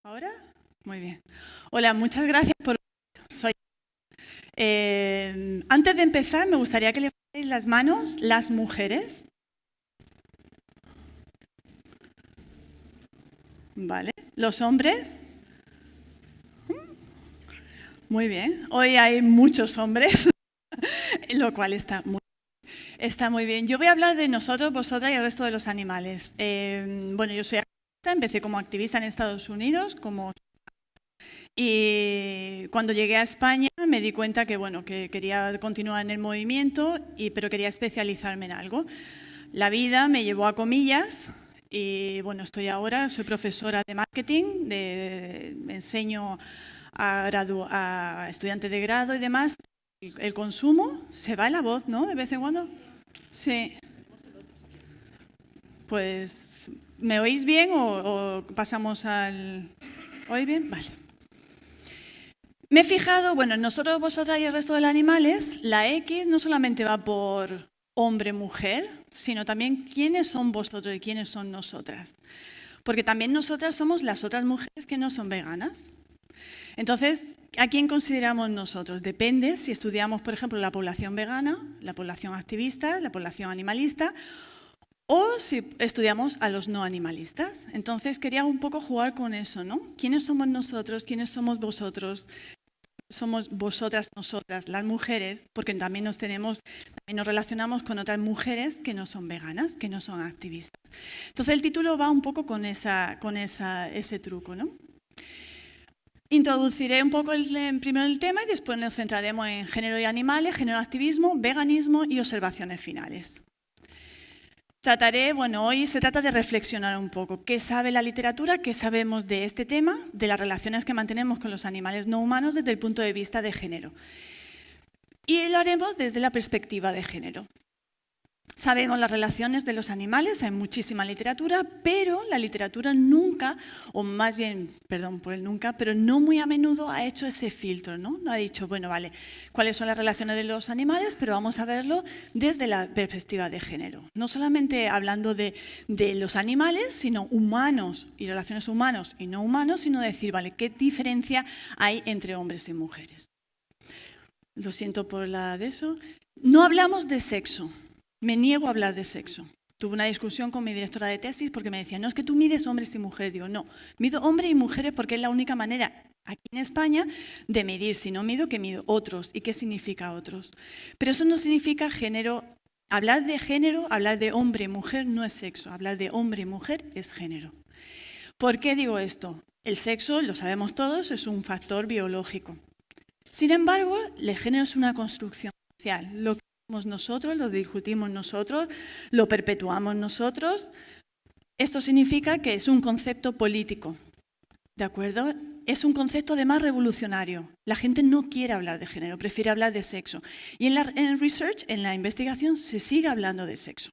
¿Ahora? Muy bien. Hola, muchas gracias por... Soy... antes de empezar, me gustaría que levantéis las manos las mujeres. ¿Vale? ¿Los hombres? Muy bien. Hoy hay muchos hombres, lo cual está muy bien. Yo voy a hablar de nosotros, vosotras y el resto de los animales. Bueno, yo soy activista, empecé como activista en Estados Unidos, y cuando llegué a España me di cuenta que, bueno, que quería continuar en el movimiento, pero quería especializarme en algo. La vida me llevó a Comillas y, bueno, soy profesora de marketing, enseño a estudiantes de grado y demás. El consumo, se va la voz, ¿no? De vez en cuando. Sí. Pues, ¿me oís bien o pasamos al...? ¿Oís bien? Vale. Me he fijado, bueno, nosotros, vosotras y el resto de los animales, la X no solamente va por hombre-mujer, sino también quiénes son vosotros y quiénes son nosotras. Porque también nosotras somos las otras mujeres que no son veganas. Entonces, ¿a quién consideramos nosotros? Depende si estudiamos, por ejemplo, la población vegana, la población activista, la población animalista, o si estudiamos a los no animalistas. Entonces, quería un poco jugar con eso, ¿no? ¿Quiénes somos nosotros? ¿Quiénes somos vosotros? Somos vosotras, nosotras, las mujeres, porque también nos relacionamos con otras mujeres que no son veganas, que no son activistas. Entonces el título va un poco con ese truco, ¿no? Introduciré un poco primero el tema y después nos centraremos en género y animales, género, activismo, veganismo y observaciones finales. Hoy se trata de reflexionar un poco. ¿Qué sabe la literatura? ¿Qué sabemos de este tema? De las relaciones que mantenemos con los animales no humanos desde el punto de vista de género. Y lo haremos desde la perspectiva de género. Sabemos las relaciones de los animales, hay muchísima literatura, pero la literatura nunca, o más bien, perdón por el nunca, pero no muy a menudo ha hecho ese filtro, ¿no? No ha dicho, bueno, vale, cuáles son las relaciones de los animales, pero vamos a verlo desde la perspectiva de género. No solamente hablando de los animales, sino humanos y relaciones humanos y no humanos, sino decir, vale, ¿qué diferencia hay entre hombres y mujeres? Lo siento por de eso. No hablamos de sexo. Me niego a hablar de sexo. Tuve una discusión con mi directora de tesis porque me decía, no, es que tú mides hombres y mujeres. Digo, no, mido hombres y mujeres porque es la única manera aquí en España de medir. Si no mido, que mido otros. ¿Y qué significa otros? Pero eso no significa género. Hablar de género, hablar de hombre y mujer no es sexo. Hablar de hombre y mujer es género. ¿Por qué digo esto? El sexo, lo sabemos todos, es un factor biológico. Sin embargo, el género es una construcción social. Lo que hacemos nosotros, lo discutimos nosotros, lo perpetuamos nosotros. Esto significa que es un concepto político, ¿de acuerdo? Es un concepto además revolucionario. La gente no quiere hablar de género, prefiere hablar de sexo. Y en el research, en la investigación, se sigue hablando de sexo.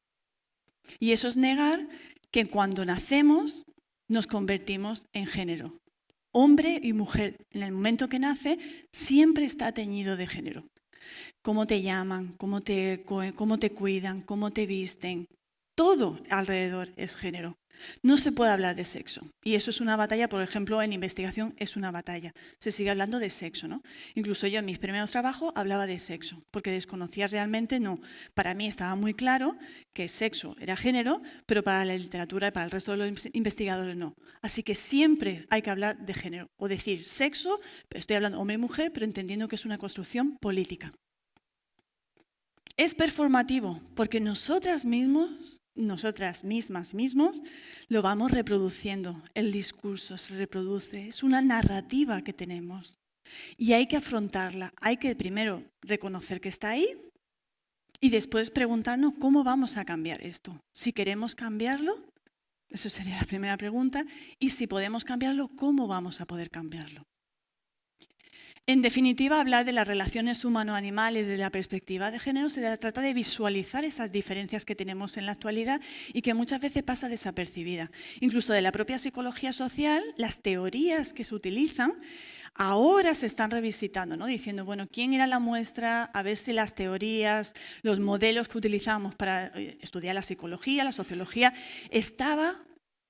Y eso es negar que cuando nacemos nos convertimos en género. Hombre y mujer, en el momento que nace, siempre está teñido de género. Cómo te llaman, cómo te cuidan, cómo te visten, todo alrededor es género. No se puede hablar de sexo. Y eso es una batalla, por ejemplo, en investigación es una batalla. Se sigue hablando de sexo, ¿no? Incluso yo en mis primeros trabajos hablaba de sexo, porque desconocía realmente, no. Para mí estaba muy claro que sexo era género, pero para la literatura y para el resto de los investigadores no. Así que siempre hay que hablar de género, o decir sexo, pero estoy hablando hombre y mujer, pero entendiendo que es una construcción política. Es performativo, porque nosotras mismas, lo vamos reproduciendo. El discurso se reproduce, es una narrativa que tenemos. Y hay que afrontarla, hay que primero reconocer que está ahí y después preguntarnos cómo vamos a cambiar esto. Si queremos cambiarlo, eso sería la primera pregunta, y si podemos cambiarlo, ¿cómo vamos a poder cambiarlo? En definitiva, hablar de las relaciones humano-animales desde la perspectiva de género se trata de visualizar esas diferencias que tenemos en la actualidad y que muchas veces pasa desapercibida. Incluso de la propia psicología social, las teorías que se utilizan ahora se están revisitando, ¿no? Diciendo, bueno, ¿quién era la muestra? A ver si las teorías, los modelos que utilizamos para estudiar la psicología, la sociología, estaba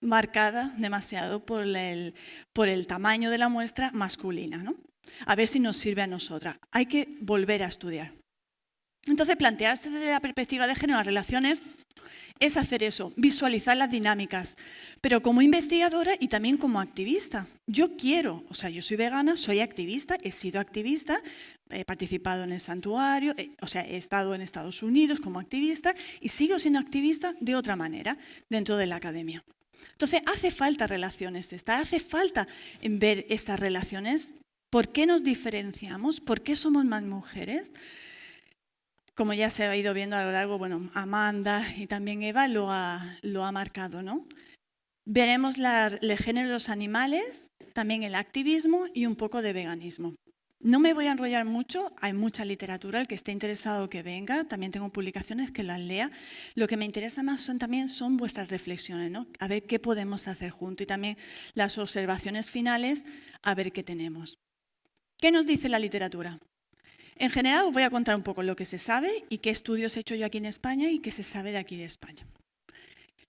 marcada demasiado por el tamaño de la muestra masculina, ¿no? A ver si nos sirve a nosotras. Hay que volver a estudiar. Entonces, plantearse desde la perspectiva de género las relaciones es hacer eso, visualizar las dinámicas, pero como investigadora y también como activista. Yo soy vegana, soy activista, he sido activista, he participado en el santuario, he estado en Estados Unidos como activista y sigo siendo activista de otra manera dentro de la academia. Entonces, hace falta relaciones, hace falta ver estas relaciones. ¿Por qué nos diferenciamos? ¿Por qué somos más mujeres? Como ya se ha ido viendo a lo largo, Amanda y también Eva lo ha marcado, ¿no? Veremos el género de los animales, también el activismo y un poco de veganismo. No me voy a enrollar mucho, hay mucha literatura, el que esté interesado que venga, también tengo publicaciones que las lea. Lo que me interesa más son vuestras reflexiones, ¿no? A ver qué podemos hacer juntos y también las observaciones finales, a ver qué tenemos. ¿Qué nos dice la literatura? En general os voy a contar un poco lo que se sabe y qué estudios he hecho yo aquí en España y qué se sabe de aquí de España.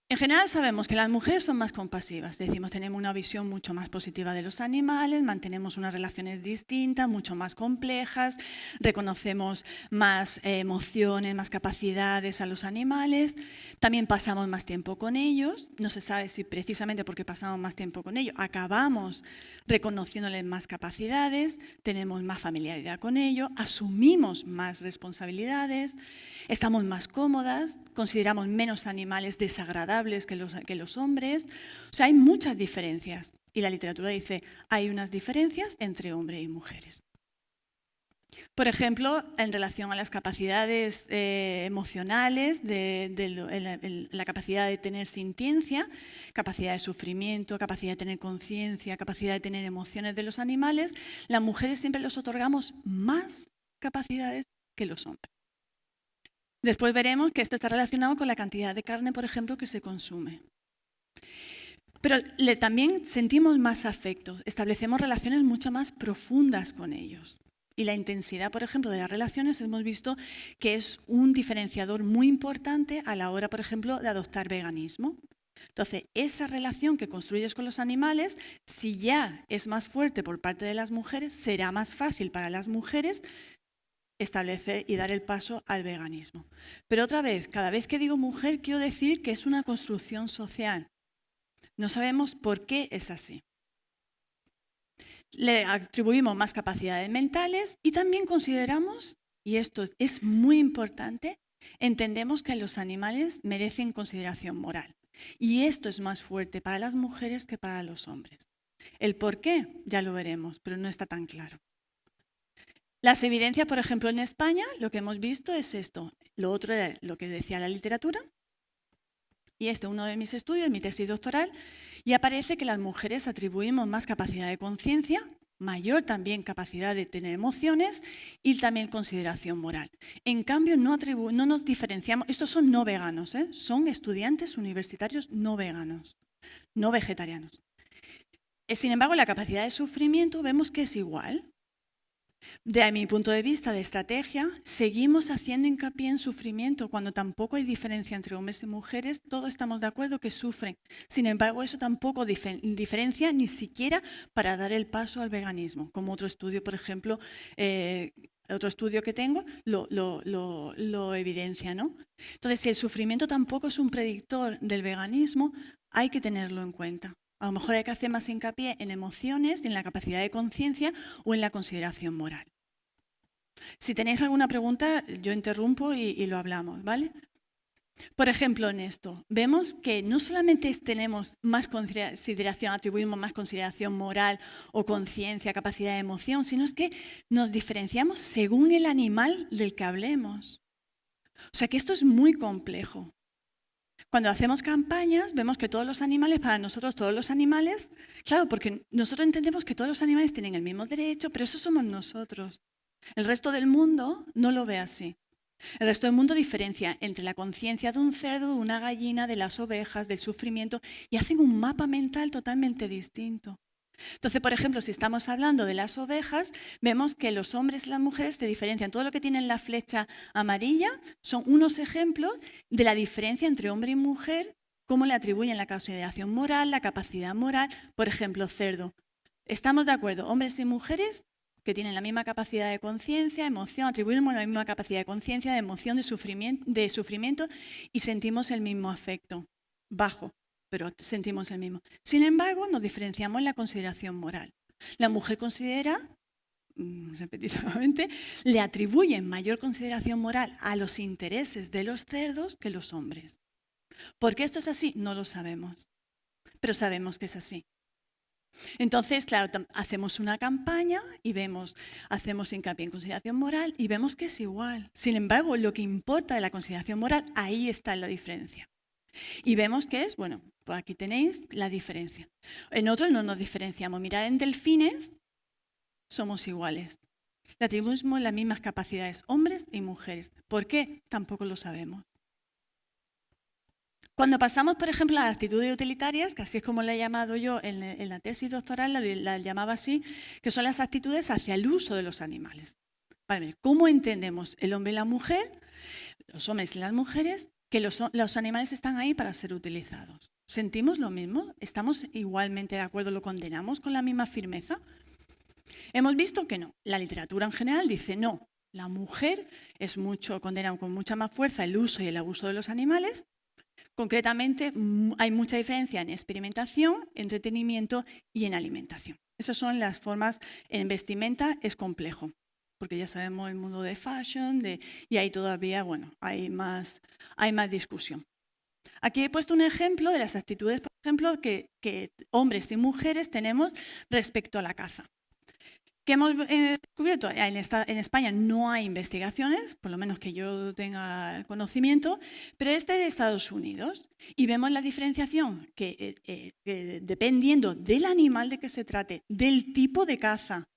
En general sabemos que las mujeres son más compasivas, tenemos una visión mucho más positiva de los animales, mantenemos unas relaciones distintas, mucho más complejas, reconocemos más emociones, más capacidades a los animales, también pasamos más tiempo con ellos, no se sabe si precisamente porque pasamos más tiempo con ellos acabamos reconociéndoles más capacidades, tenemos más familiaridad con ellos, asumimos más responsabilidades, estamos más cómodas, consideramos menos animales desagradables que los hombres. O sea, hay muchas diferencias. Y la literatura dice, hay unas diferencias entre hombres y mujeres. Por ejemplo, en relación a las capacidades emocionales, la capacidad de tener sintiencia, capacidad de sufrimiento, capacidad de tener conciencia, capacidad de tener emociones de los animales, las mujeres siempre les otorgamos más capacidades que los hombres. Después veremos que esto está relacionado con la cantidad de carne, por ejemplo, que se consume. Pero también sentimos más afectos, establecemos relaciones mucho más profundas con ellos. Y la intensidad, por ejemplo, de las relaciones hemos visto que es un diferenciador muy importante a la hora, por ejemplo, de adoptar veganismo. Entonces, esa relación que construyes con los animales, si ya es más fuerte por parte de las mujeres, será más fácil para las mujeres establecer y dar el paso al veganismo. Pero otra vez, cada vez que digo mujer, quiero decir que es una construcción social. No sabemos por qué es así. Le atribuimos más capacidades mentales y también consideramos, y esto es muy importante, entendemos que los animales merecen consideración moral. Y esto es más fuerte para las mujeres que para los hombres. El por qué ya lo veremos, pero no está tan claro. Las evidencias, por ejemplo, en España, lo que hemos visto es esto. Lo otro era lo que decía la literatura. Y uno de mis estudios, mi tesis doctoral, y aparece que las mujeres atribuimos más capacidad de conciencia, mayor también capacidad de tener emociones y también consideración moral. En cambio, no nos diferenciamos. Estos son no veganos, son estudiantes universitarios no veganos, no vegetarianos. Sin embargo, la capacidad de sufrimiento vemos que es igual. De mi punto de vista de estrategia, seguimos haciendo hincapié en sufrimiento cuando tampoco hay diferencia entre hombres y mujeres, todos estamos de acuerdo que sufren. Sin embargo, eso tampoco diferencia ni siquiera para dar el paso al veganismo, como otro estudio, por ejemplo, otro estudio que tengo lo evidencia, ¿no? Entonces, si el sufrimiento tampoco es un predictor del veganismo, hay que tenerlo en cuenta. A lo mejor hay que hacer más hincapié en emociones, en la capacidad de conciencia o en la consideración moral. Si tenéis alguna pregunta, yo interrumpo y lo hablamos, ¿vale? Por ejemplo, en esto, vemos que no solamente tenemos más consideración, atribuimos más consideración moral o conciencia, capacidad de emoción, sino es que nos diferenciamos según el animal del que hablemos. O sea que esto es muy complejo. Cuando hacemos campañas, vemos que todos los animales, para nosotros todos los animales, claro, porque nosotros entendemos que todos los animales tienen el mismo derecho, pero eso somos nosotros. El resto del mundo no lo ve así. El resto del mundo diferencia entre la conciencia de un cerdo, de una gallina, de las ovejas, del sufrimiento, y hacen un mapa mental totalmente distinto. Entonces, por ejemplo, si estamos hablando de las ovejas, vemos que los hombres y las mujeres se diferencian. Todo lo que tiene la flecha amarilla son unos ejemplos de la diferencia entre hombre y mujer cómo le atribuyen la consideración moral, la capacidad moral. Por ejemplo, cerdo. ¿Estamos de acuerdo? Hombres y mujeres que tienen la misma capacidad de conciencia, emoción, atribuimos la misma capacidad de conciencia, de emoción, de sufrimiento y sentimos el mismo afecto. Bajo, pero sentimos el mismo. Sin embargo, nos diferenciamos en la consideración moral. La mujer considera, repetitivamente, le atribuyen mayor consideración moral a los intereses de los cerdos que los hombres. ¿Por qué esto es así? No lo sabemos, pero sabemos que es así. Entonces, claro, hacemos una campaña y hacemos hincapié en consideración moral y vemos que es igual. Sin embargo, lo que importa de la consideración moral, ahí está la diferencia. Y vemos que es, bueno, pues aquí tenéis la diferencia. En otros no nos diferenciamos. Mirad, en delfines somos iguales. Le atribuimos las mismas capacidades, hombres y mujeres. ¿Por qué? Tampoco lo sabemos. Cuando pasamos, por ejemplo, a las actitudes utilitarias, que así es como la he llamado yo en la tesis doctoral, la llamaba así, que son las actitudes hacia el uso de los animales. Vale, ¿cómo entendemos el hombre y la mujer, los hombres y las mujeres, que los animales están ahí para ser utilizados? ¿Sentimos lo mismo? ¿Estamos igualmente de acuerdo? ¿Lo condenamos con la misma firmeza? Hemos visto que no. La literatura en general dice no. La mujer condena con mucha más fuerza el uso y el abuso de los animales. Concretamente, hay mucha diferencia en experimentación, entretenimiento y en alimentación. Esas son las formas. En vestimenta es complejo, porque ya sabemos el mundo de fashion y ahí todavía, bueno, hay más discusión. Aquí he puesto un ejemplo de las actitudes, por ejemplo, que hombres y mujeres tenemos respecto a la caza. ¿Qué hemos descubierto? En España no hay investigaciones, por lo menos que yo tenga conocimiento, pero es de Estados Unidos. Y vemos la diferenciación que dependiendo del animal de que se trate, del tipo de caza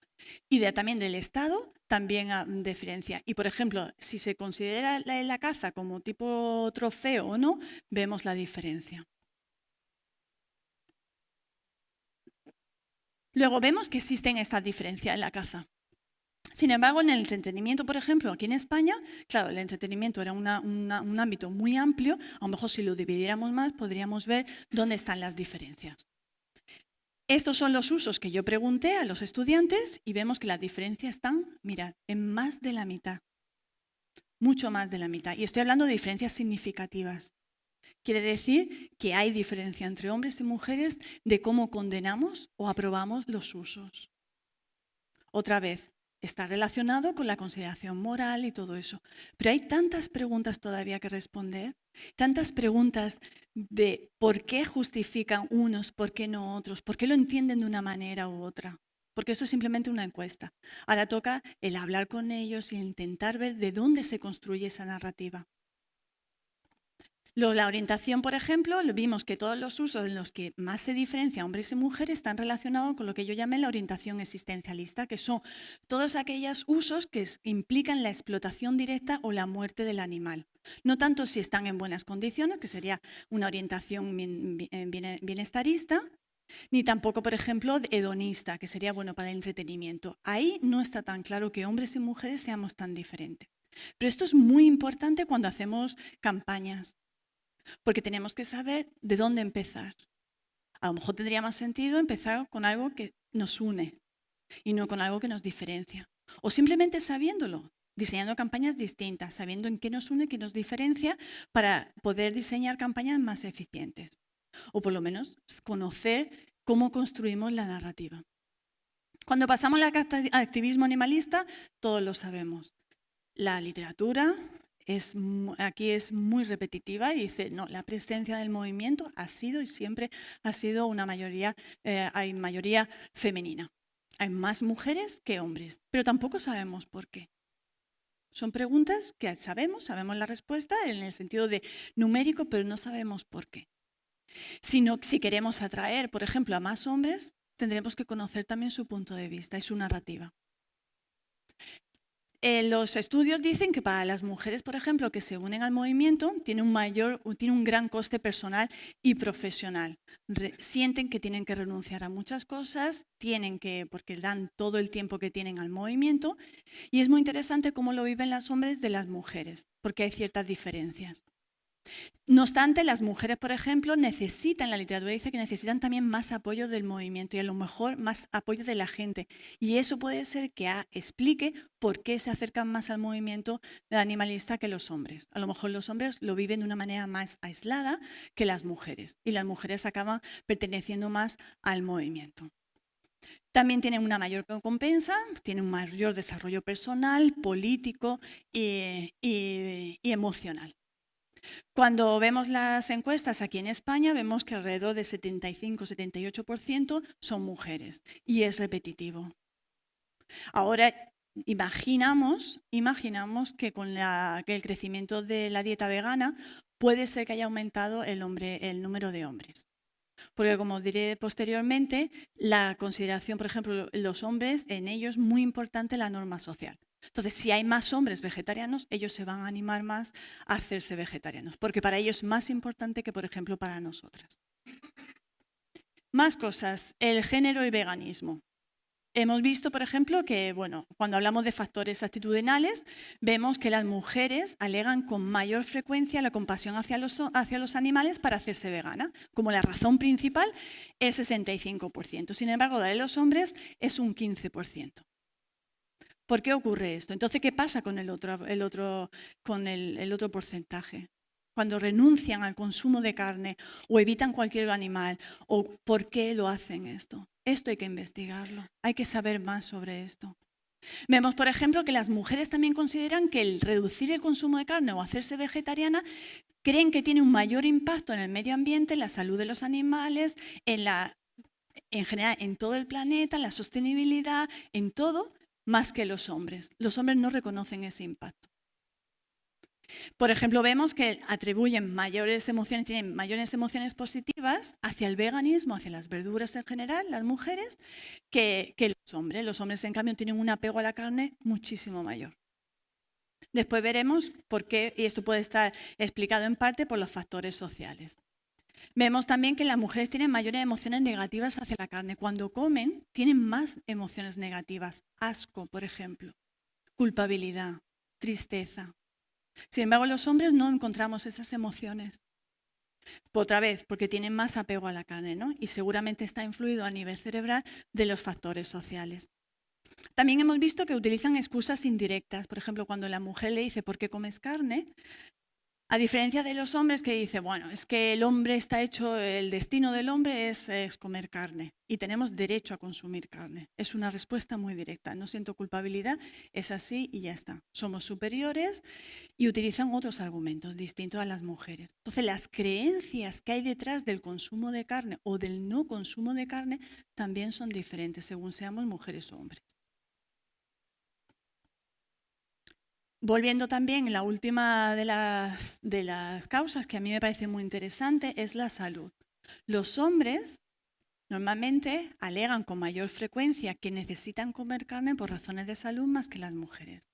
y también del estado, también diferencia. Y, por ejemplo, si se considera la caza como tipo trofeo o no, vemos la diferencia. Luego vemos que existen estas diferencias en la caza. Sin embargo, en el entretenimiento, por ejemplo, aquí en España, claro, el entretenimiento era un ámbito muy amplio. A lo mejor si lo dividiéramos más, podríamos ver dónde están las diferencias. Estos son los usos que yo pregunté a los estudiantes y vemos que las diferencias están, mirad, en más de la mitad. Mucho más de la mitad. Y estoy hablando de diferencias significativas. Quiere decir que hay diferencia entre hombres y mujeres de cómo condenamos o aprobamos los usos. Otra vez, está relacionado con la consideración moral y todo eso. Pero hay tantas preguntas todavía que responder, tantas preguntas de por qué justifican unos, por qué no otros, por qué lo entienden de una manera u otra. Porque esto es simplemente una encuesta. Ahora toca el hablar con ellos y intentar ver de dónde se construye esa narrativa. La orientación, por ejemplo, vimos que todos los usos en los que más se diferencia hombres y mujeres están relacionados con lo que yo llamé la orientación existencialista, que son todos aquellos usos que implican la explotación directa o la muerte del animal. No tanto si están en buenas condiciones, que sería una orientación bienestarista, ni tampoco, por ejemplo, hedonista, que sería bueno para el entretenimiento. Ahí no está tan claro que hombres y mujeres seamos tan diferentes. Pero esto es muy importante cuando hacemos campañas, porque tenemos que saber de dónde empezar. A lo mejor tendría más sentido empezar con algo que nos une y no con algo que nos diferencia. O simplemente sabiéndolo, diseñando campañas distintas, sabiendo en qué nos une, qué nos diferencia, para poder diseñar campañas más eficientes. O por lo menos conocer cómo construimos la narrativa. Cuando pasamos al activismo animalista, todos lo sabemos. La literatura aquí es muy repetitiva y dice, no, la presencia del movimiento ha sido y siempre ha sido una mayoría, hay mayoría femenina. Hay más mujeres que hombres, pero tampoco sabemos por qué. Son preguntas que sabemos la respuesta en el sentido de numérico, pero no sabemos por qué. Si queremos atraer, por ejemplo, a más hombres, tendremos que conocer también su punto de vista y su narrativa. Los estudios dicen que para las mujeres, por ejemplo, que se unen al movimiento, tiene un gran coste personal y profesional. Sienten que tienen que renunciar a muchas cosas, porque dan todo el tiempo que tienen al movimiento, y es muy interesante cómo lo viven los hombres de las mujeres, porque hay ciertas diferencias. No obstante, las mujeres, por ejemplo, necesitan, la literatura dice que necesitan también más apoyo del movimiento y a lo mejor más apoyo de la gente. Y eso puede ser que explique por qué se acercan más al movimiento animalista que los hombres. A lo mejor los hombres lo viven de una manera más aislada que las mujeres y las mujeres acaban perteneciendo más al movimiento. También tienen una mayor recompensa, tienen un mayor desarrollo personal, político y emocional. Cuando vemos las encuestas aquí en España, vemos que alrededor del 75-78% son mujeres y es repetitivo. Ahora imaginamos que con que el crecimiento de la dieta vegana puede ser que haya aumentado el número de hombres. Porque como diré posteriormente, la consideración, por ejemplo, los hombres, en ellos es muy importante la norma social. Entonces, si hay más hombres vegetarianos, ellos se van a animar más a hacerse vegetarianos, porque para ellos es más importante que, por ejemplo, para nosotras. Más cosas, el género y veganismo. Hemos visto, por ejemplo, que cuando hablamos de factores actitudinales, vemos que las mujeres alegan con mayor frecuencia la compasión hacia los animales para hacerse vegana. Como la razón principal es 65%. Sin embargo, la de los hombres es un 15%. ¿Por qué ocurre esto? Entonces, ¿qué pasa con el otro porcentaje? Cuando renuncian al consumo de carne o evitan cualquier animal, ¿o por qué lo hacen esto? Esto hay que investigarlo, hay que saber más sobre esto. Vemos, por ejemplo, que las mujeres también consideran que el reducir el consumo de carne o hacerse vegetariana creen que tiene un mayor impacto en el medio ambiente, en la salud de los animales, en general en todo el planeta, en la sostenibilidad, en todo, más que los hombres. Los hombres no reconocen ese impacto. Por ejemplo, vemos que tienen mayores emociones positivas hacia el veganismo, hacia las verduras en general, las mujeres, que los hombres. Los hombres, en cambio, tienen un apego a la carne muchísimo mayor. Después veremos por qué, y esto puede estar explicado en parte por los factores sociales. Vemos también que las mujeres tienen mayores emociones negativas hacia la carne. Cuando comen, tienen más emociones negativas. Asco, por ejemplo, culpabilidad, tristeza. Sin embargo, los hombres no encontramos esas emociones. Otra vez, porque tienen más apego a la carne, ¿no? Y seguramente está influido a nivel cerebral de los factores sociales. También hemos visto que utilizan excusas indirectas. Por ejemplo, cuando la mujer le dice ¿por qué comes carne? A diferencia de los hombres que dicen, bueno, es que el hombre está hecho, el destino del hombre es comer carne y tenemos derecho a consumir carne. Es una respuesta muy directa, no siento culpabilidad, es así y ya está. Somos superiores y utilizan otros argumentos distintos a las mujeres. Entonces, las creencias que hay detrás del consumo de carne o del no consumo de carne también son diferentes según seamos mujeres o hombres. Volviendo también, la última de las causas que a mí me parece muy interesante es la salud. Los hombres normalmente alegan con mayor frecuencia que necesitan comer carne por razones de salud más que las mujeres.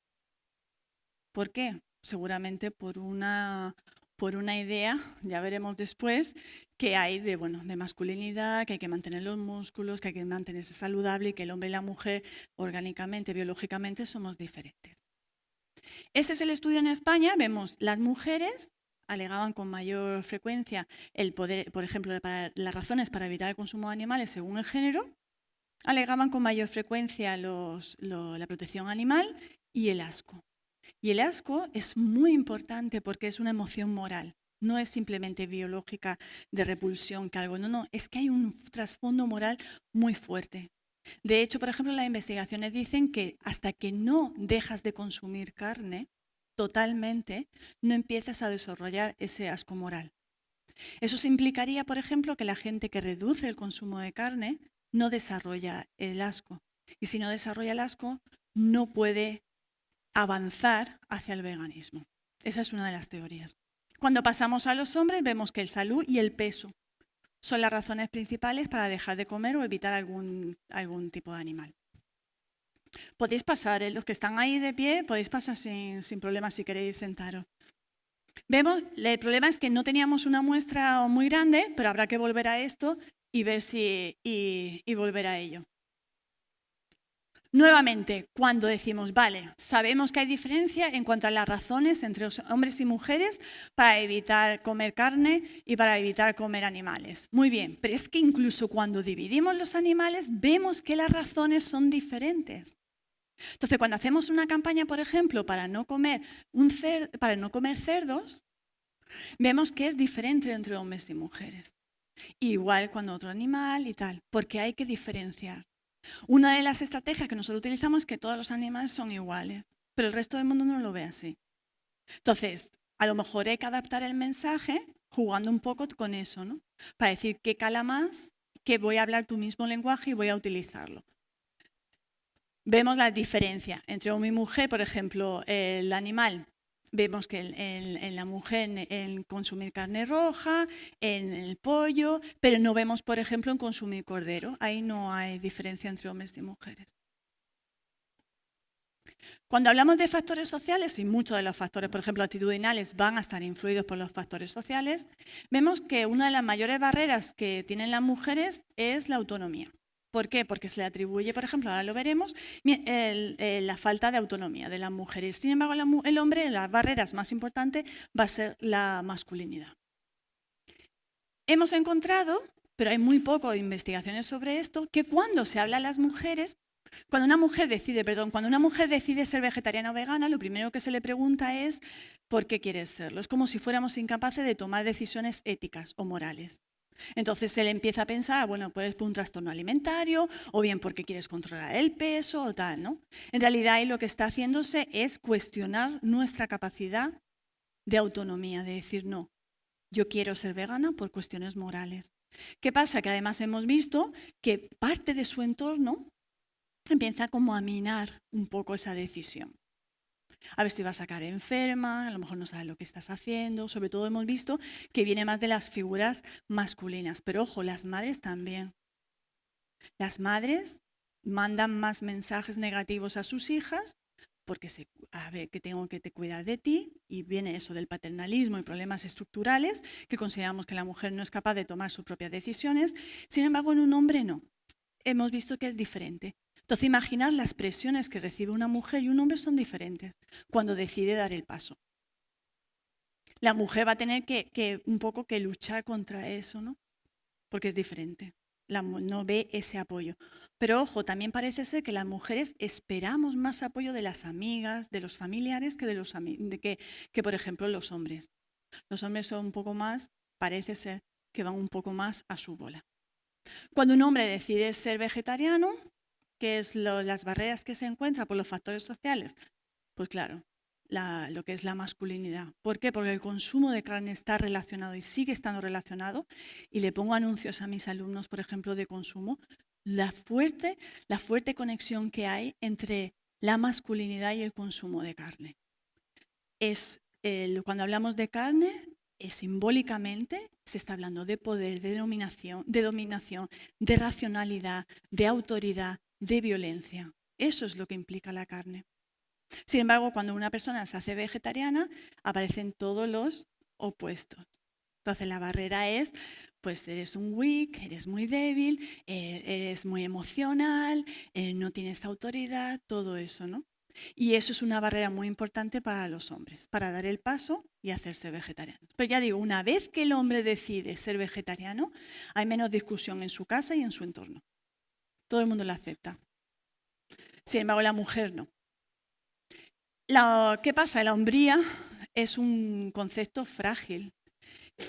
¿Por qué? Seguramente por una idea, ya veremos después, que hay de masculinidad, que hay que mantener los músculos, que hay que mantenerse saludable y que el hombre y la mujer orgánicamente, biológicamente somos diferentes. Este es el estudio en España. Vemos las mujeres alegaban con mayor frecuencia el poder, por ejemplo, las razones para evitar el consumo de animales según el género, alegaban con mayor frecuencia la protección animal y el asco. Y el asco es muy importante porque es una emoción moral. No es simplemente biológica de repulsión que algo, no, es que hay un trasfondo moral muy fuerte. De hecho, por ejemplo, las investigaciones dicen que hasta que no dejas de consumir carne totalmente, no empiezas a desarrollar ese asco moral. Eso implicaría, por ejemplo, que la gente que reduce el consumo de carne no desarrolla el asco. Y si no desarrolla el asco, no puede avanzar hacia el veganismo. Esa es una de las teorías. Cuando pasamos a los hombres, vemos que el salud y el peso son las razones principales para dejar de comer o evitar algún tipo de animal. Podéis pasar, los que están ahí de pie, podéis pasar sin problema si queréis sentaros. Vemos, el problema es que no teníamos una muestra muy grande, pero habrá que volver a esto y ver y volver a ello. Nuevamente, cuando decimos, vale, sabemos que hay diferencia en cuanto a las razones entre hombres y mujeres para evitar comer carne y para evitar comer animales. Muy bien, pero es que incluso cuando dividimos los animales vemos que las razones son diferentes. Entonces, cuando hacemos una campaña, por ejemplo, para no comer cerdos, vemos que es diferente entre hombres y mujeres. Igual cuando otro animal y tal, porque hay que diferenciar. Una de las estrategias que nosotros utilizamos es que todos los animales son iguales, pero el resto del mundo no lo ve así. Entonces, a lo mejor hay que adaptar el mensaje jugando un poco con eso, ¿no? Para decir qué cala más, que voy a hablar tu mismo lenguaje y voy a utilizarlo. Vemos la diferencia entre hombre y mujer, por ejemplo, el animal. Vemos que en la mujer en consumir carne roja, en el pollo, pero no vemos, por ejemplo, en consumir cordero. Ahí no hay diferencia entre hombres y mujeres. Cuando hablamos de factores sociales, y muchos de los factores, por ejemplo, actitudinales, van a estar influidos por los factores sociales, vemos que una de las mayores barreras que tienen las mujeres es la autonomía. ¿Por qué? Porque se le atribuye, por ejemplo, ahora lo veremos, la falta de autonomía de las mujeres. Sin embargo, el hombre, las barreras más importantes va a ser la masculinidad. Hemos encontrado, pero hay muy poco de investigaciones sobre esto, que cuando se habla a las mujeres, cuando una mujer decide ser vegetariana o vegana, lo primero que se le pregunta es ¿por qué quieres serlo? Es como si fuéramos incapaces de tomar decisiones éticas o morales. Entonces se le empieza a pensar, bueno, pues por un trastorno alimentario o bien porque quieres controlar el peso o tal, ¿no? En realidad ahí lo que está haciéndose es cuestionar nuestra capacidad de autonomía, de decir no, yo quiero ser vegana por cuestiones morales. ¿Qué pasa? Que además hemos visto que parte de su entorno empieza como a minar un poco esa decisión. A ver si vas a caer enferma, a lo mejor no sabes lo que estás haciendo. Sobre todo hemos visto que viene más de las figuras masculinas. Pero ojo, las madres también. Las madres mandan más mensajes negativos a sus hijas porque a ver, que tengo que cuidar de ti, y viene eso del paternalismo y problemas estructurales, que consideramos que la mujer no es capaz de tomar sus propias decisiones. Sin embargo, en un hombre no. Hemos visto que es diferente. Entonces, imaginar las presiones que recibe una mujer y un hombre son diferentes cuando decide dar el paso. La mujer va a tener que un poco que luchar contra eso, ¿no? Porque es diferente. No ve ese apoyo. Pero ojo, también parece ser que las mujeres esperamos más apoyo de las amigas, de los familiares, que por ejemplo, los hombres. Los hombres son un poco más, parece ser que van un poco más a su bola. Cuando un hombre decide ser vegetariano, ¿qué es las barreras que se encuentra por los factores sociales? Pues claro, lo que es la masculinidad. ¿Por qué? Porque el consumo de carne está relacionado y sigue estando relacionado. Y le pongo anuncios a mis alumnos, por ejemplo, de consumo. La fuerte conexión que hay entre la masculinidad y el consumo de carne. Cuando hablamos de carne, simbólicamente se está hablando de poder, de dominación, de racionalidad, de autoridad, de violencia. Eso es lo que implica la carne. Sin embargo, cuando una persona se hace vegetariana, aparecen todos los opuestos. Entonces la barrera es, pues eres un weak, eres muy débil, eres muy emocional, no tienes autoridad, todo eso, ¿no? Y eso es una barrera muy importante para los hombres, para dar el paso y hacerse vegetarianos. Pero ya digo, una vez que el hombre decide ser vegetariano, hay menos discusión en su casa y en su entorno. Todo el mundo lo acepta. Sin embargo, la mujer no. ¿Qué pasa? La hombría es un concepto frágil.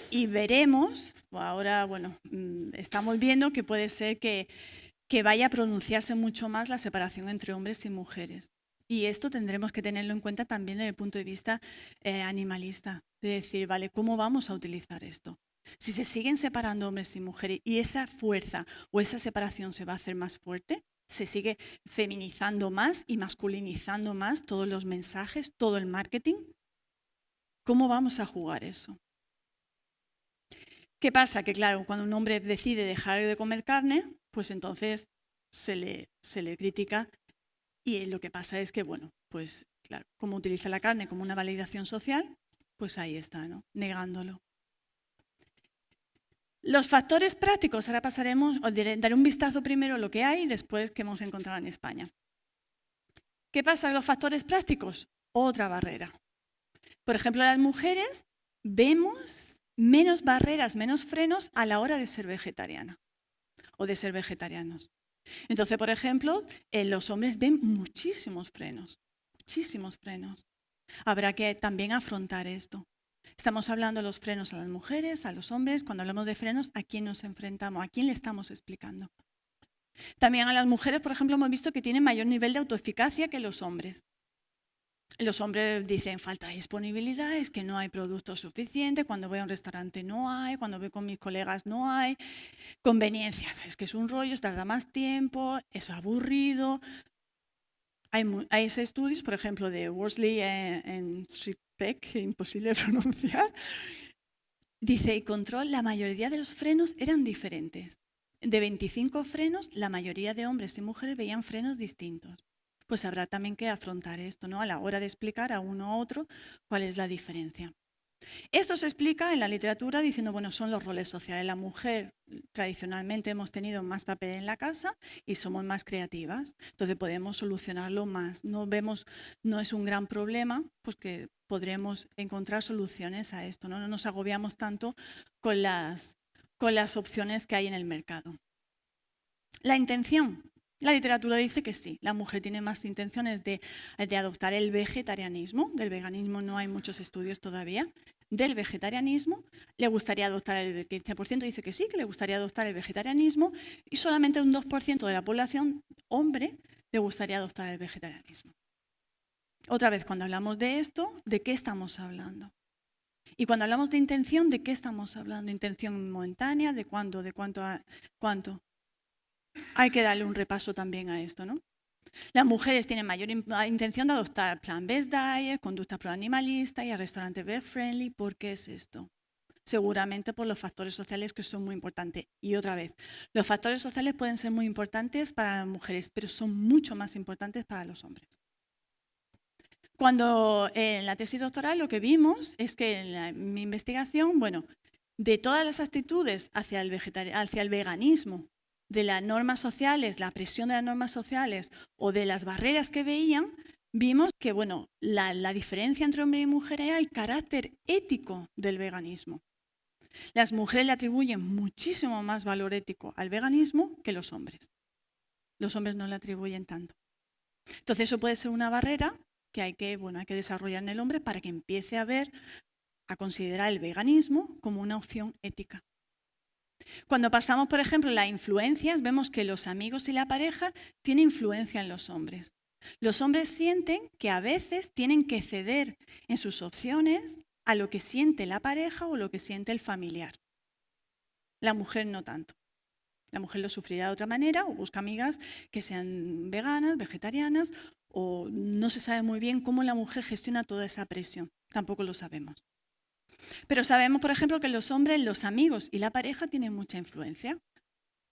Y veremos, ahora, bueno, estamos viendo que puede ser que vaya a pronunciarse mucho más la separación entre hombres y mujeres. Y esto tendremos que tenerlo en cuenta también desde el punto de vista animalista, de decir, vale, ¿cómo vamos a utilizar esto? Si se siguen separando hombres y mujeres y esa fuerza o esa separación se va a hacer más fuerte, se sigue feminizando más y masculinizando más todos los mensajes, todo el marketing, ¿cómo vamos a jugar eso? ¿Qué pasa? Que claro, cuando un hombre decide dejar de comer carne, pues entonces se le critica. Y lo que pasa es que, bueno, pues claro, como utiliza la carne como una validación social, pues ahí está, ¿no? Negándolo. Los factores prácticos, ahora pasaremos, daré un vistazo primero a lo que hay y después que hemos encontrado en España. ¿Qué pasa con los factores prácticos? Otra barrera. Por ejemplo, las mujeres vemos menos barreras, menos frenos a la hora de ser vegetariana o de ser vegetarianos. Entonces, por ejemplo, los hombres ven muchísimos frenos, muchísimos frenos. Habrá que también afrontar esto. Estamos hablando de los frenos a las mujeres, a los hombres. Cuando hablamos de frenos, ¿a quién nos enfrentamos? ¿A quién le estamos explicando? También a las mujeres, por ejemplo, hemos visto que tienen mayor nivel de autoeficacia que los hombres. Los hombres dicen falta de disponibilidad, es que no hay productos suficientes, cuando voy a un restaurante no hay, cuando voy con mis colegas no hay. Conveniencia, es que es un rollo, tarda más tiempo, es aburrido. Hay estudios, por ejemplo, de Worsley en Stripek, imposible de pronunciar. Dice, y control, la mayoría de los frenos eran diferentes. De 25 frenos, la mayoría de hombres y mujeres veían frenos distintos. Pues habrá también que afrontar esto, ¿no? A la hora de explicar a uno a otro cuál es la diferencia. Esto se explica en la literatura diciendo, bueno, son los roles sociales. La mujer tradicionalmente hemos tenido más papel en la casa y somos más creativas, entonces podemos solucionarlo más. No es un gran problema, pues que podremos encontrar soluciones a esto, ¿no? No nos agobiamos tanto con las opciones que hay en el mercado. La intención. La literatura dice que sí, la mujer tiene más intenciones de adoptar el vegetarianismo. Del veganismo no hay muchos estudios todavía. Del vegetarianismo, le gustaría adoptar el 15%, dice que sí, que le gustaría adoptar el vegetarianismo, y solamente un 2% de la población hombre le gustaría adoptar el vegetarianismo. Otra vez, cuando hablamos de esto, ¿de qué estamos hablando? Y cuando hablamos de intención, ¿de qué estamos hablando? ¿Intención momentánea? ¿De cuánto? ¿De cuánto? Hay que darle un repaso también a esto, ¿no? Las mujeres tienen mayor intención de adoptar plant-based diet, conducta pro-animalista y el restaurante veg-friendly. ¿Por qué es esto? Seguramente por los factores sociales que son muy importantes. Y otra vez, los factores sociales pueden ser muy importantes para las mujeres, pero son mucho más importantes para los hombres. Cuando en la tesis doctoral lo que vimos es que en mi investigación, bueno, de todas las actitudes hacia el veganismo, de las normas sociales, la presión de las normas sociales o de las barreras que veían, vimos que bueno, la diferencia entre hombre y mujer era el carácter ético del veganismo. Las mujeres le atribuyen muchísimo más valor ético al veganismo que los hombres. Los hombres no le atribuyen tanto. Entonces eso puede ser una barrera que hay que desarrollar en el hombre para que empiece a considerar el veganismo como una opción ética. Cuando pasamos, por ejemplo, las influencias, vemos que los amigos y la pareja tienen influencia en los hombres. Los hombres sienten que a veces tienen que ceder en sus opciones a lo que siente la pareja o lo que siente el familiar. La mujer no tanto. La mujer lo sufrirá de otra manera o busca amigas que sean veganas, vegetarianas, o no se sabe muy bien cómo la mujer gestiona toda esa presión. Tampoco lo sabemos. Pero sabemos, por ejemplo, que los hombres, los amigos y la pareja tienen mucha influencia.